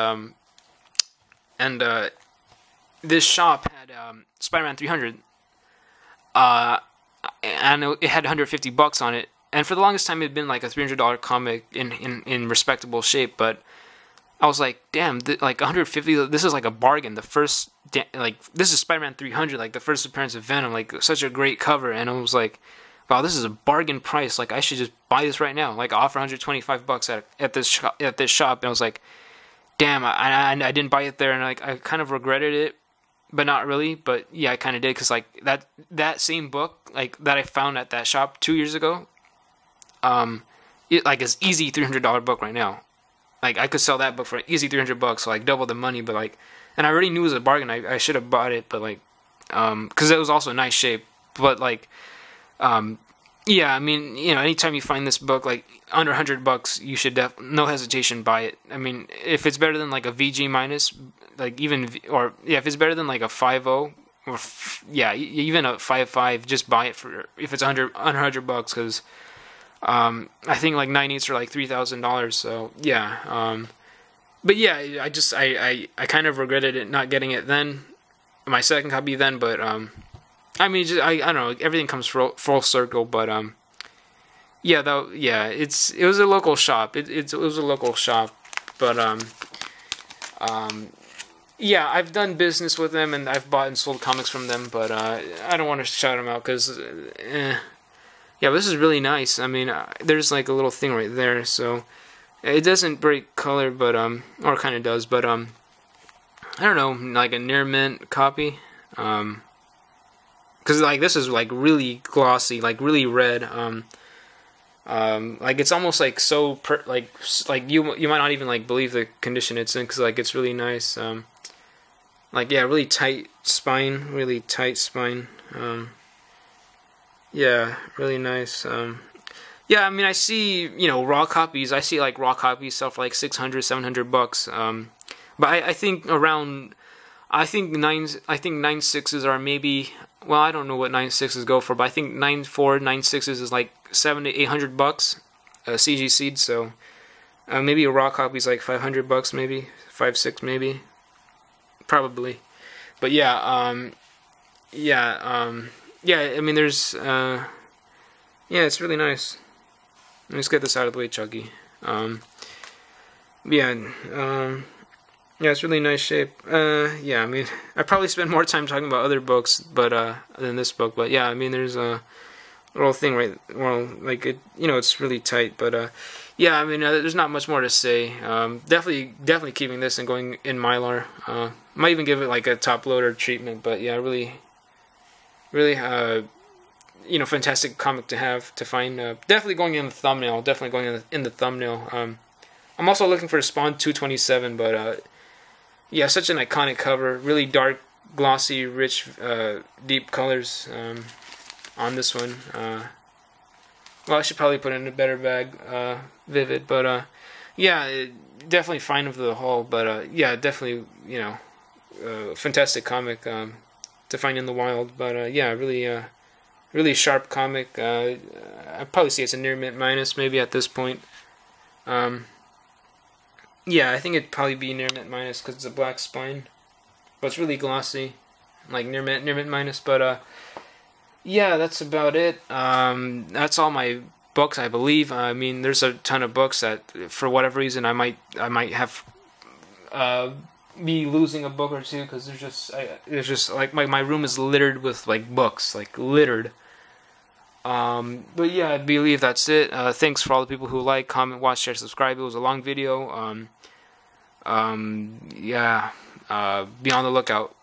this shop had Spider-Man 300. And it had 150 bucks on it, and for the longest time it had been like a $300 comic in respectable shape. But I was like, damn, like 150, this is like a bargain. The first, like, this is Spider-Man 300, like the first appearance of Venom, like such a great cover. And I was like, wow, this is a bargain price. Like, I should just buy this right now. Like, offer 125 bucks at this shop. And I was like, damn, I didn't buy it there, and like I kind of regretted it. But not really, but yeah, I kind of did, because like that same book, like, that I found at that shop 2 years ago, it like is easy $300 book right now. Like, I could sell that book for easy 300 bucks, so like double the money. But like, and I already knew it was a bargain. I should have bought it, but like, because it was also nice shape. But like, yeah, I mean, you know, anytime you find this book like under 100 bucks, you should no hesitation buy it. I mean, if it's better than like a VG minus, like even, or yeah, if it's better than like a 5.0, or yeah, even a 5.5, just buy it for, if it's under 100 bucks, because I think like 9/8 are like $3,000. So yeah, but yeah, I kind of regretted it not getting it then, my second copy then. But I mean, just, I don't know, everything comes full circle. But yeah, though, yeah, it was a local shop. It was a local shop, but yeah, I've done business with them, and I've bought and sold comics from them, but I don't want to shout them out, because yeah, but this is really nice. I mean, there's like a little thing right there, so it doesn't break color, but or kind of does, but I don't know, like a near mint copy, because like this is like really glossy, like really red, like it's almost like so like you might not even like believe the condition it's in, because like it's really nice. Like, yeah, really tight spine, yeah, really nice. Yeah, I mean, I see, you know, raw copies. I see like raw copies sell for like 600, 700 bucks. But I think around, I think 9.6s are maybe, well, I don't know what 9.6s go for, but I think 9.4, 9.6s is like 700 to 800 bucks, CG seed. So maybe a raw copy is like 500 bucks, maybe 5.6, maybe, probably. But yeah, yeah. I mean, there's yeah, it's really nice. Let's get this out of the way, Chucky. Yeah, yeah, it's really nice shape. Yeah, I mean, I probably spend more time talking about other books, but than this book. But yeah, I mean, there's a little thing right. Well, like it, you know, it's really tight. But yeah, I mean, there's not much more to say. Definitely keeping this and going in Mylar. Might even give it like a top loader treatment. But yeah, really, you know, fantastic comic to have, to find. Definitely going in the thumbnail. Definitely going in the thumbnail. I'm also looking for Spawn 227, but yeah, such an iconic cover. Really dark, glossy, rich, deep colors on this one. Well, I should probably put it in a better bag. vivid. But yeah, definitely fine of the haul. But yeah, definitely, you know, fantastic comic to find in the wild. But yeah, really sharp comic. I'd probably say it's a near mint minus maybe at this point. Yeah, I think it'd probably be near mint minus because it's a black spine, but it's really glossy, like near mint minus. But yeah, that's about it. That's all my books, I believe. I mean, there's a ton of books that, for whatever reason, I might have be losing a book or two because there's just like my room is littered with like books, like littered. But yeah, I believe that's it. Thanks for all the people who like, comment, watch, share, subscribe. It was a long video. Yeah, be on the lookout.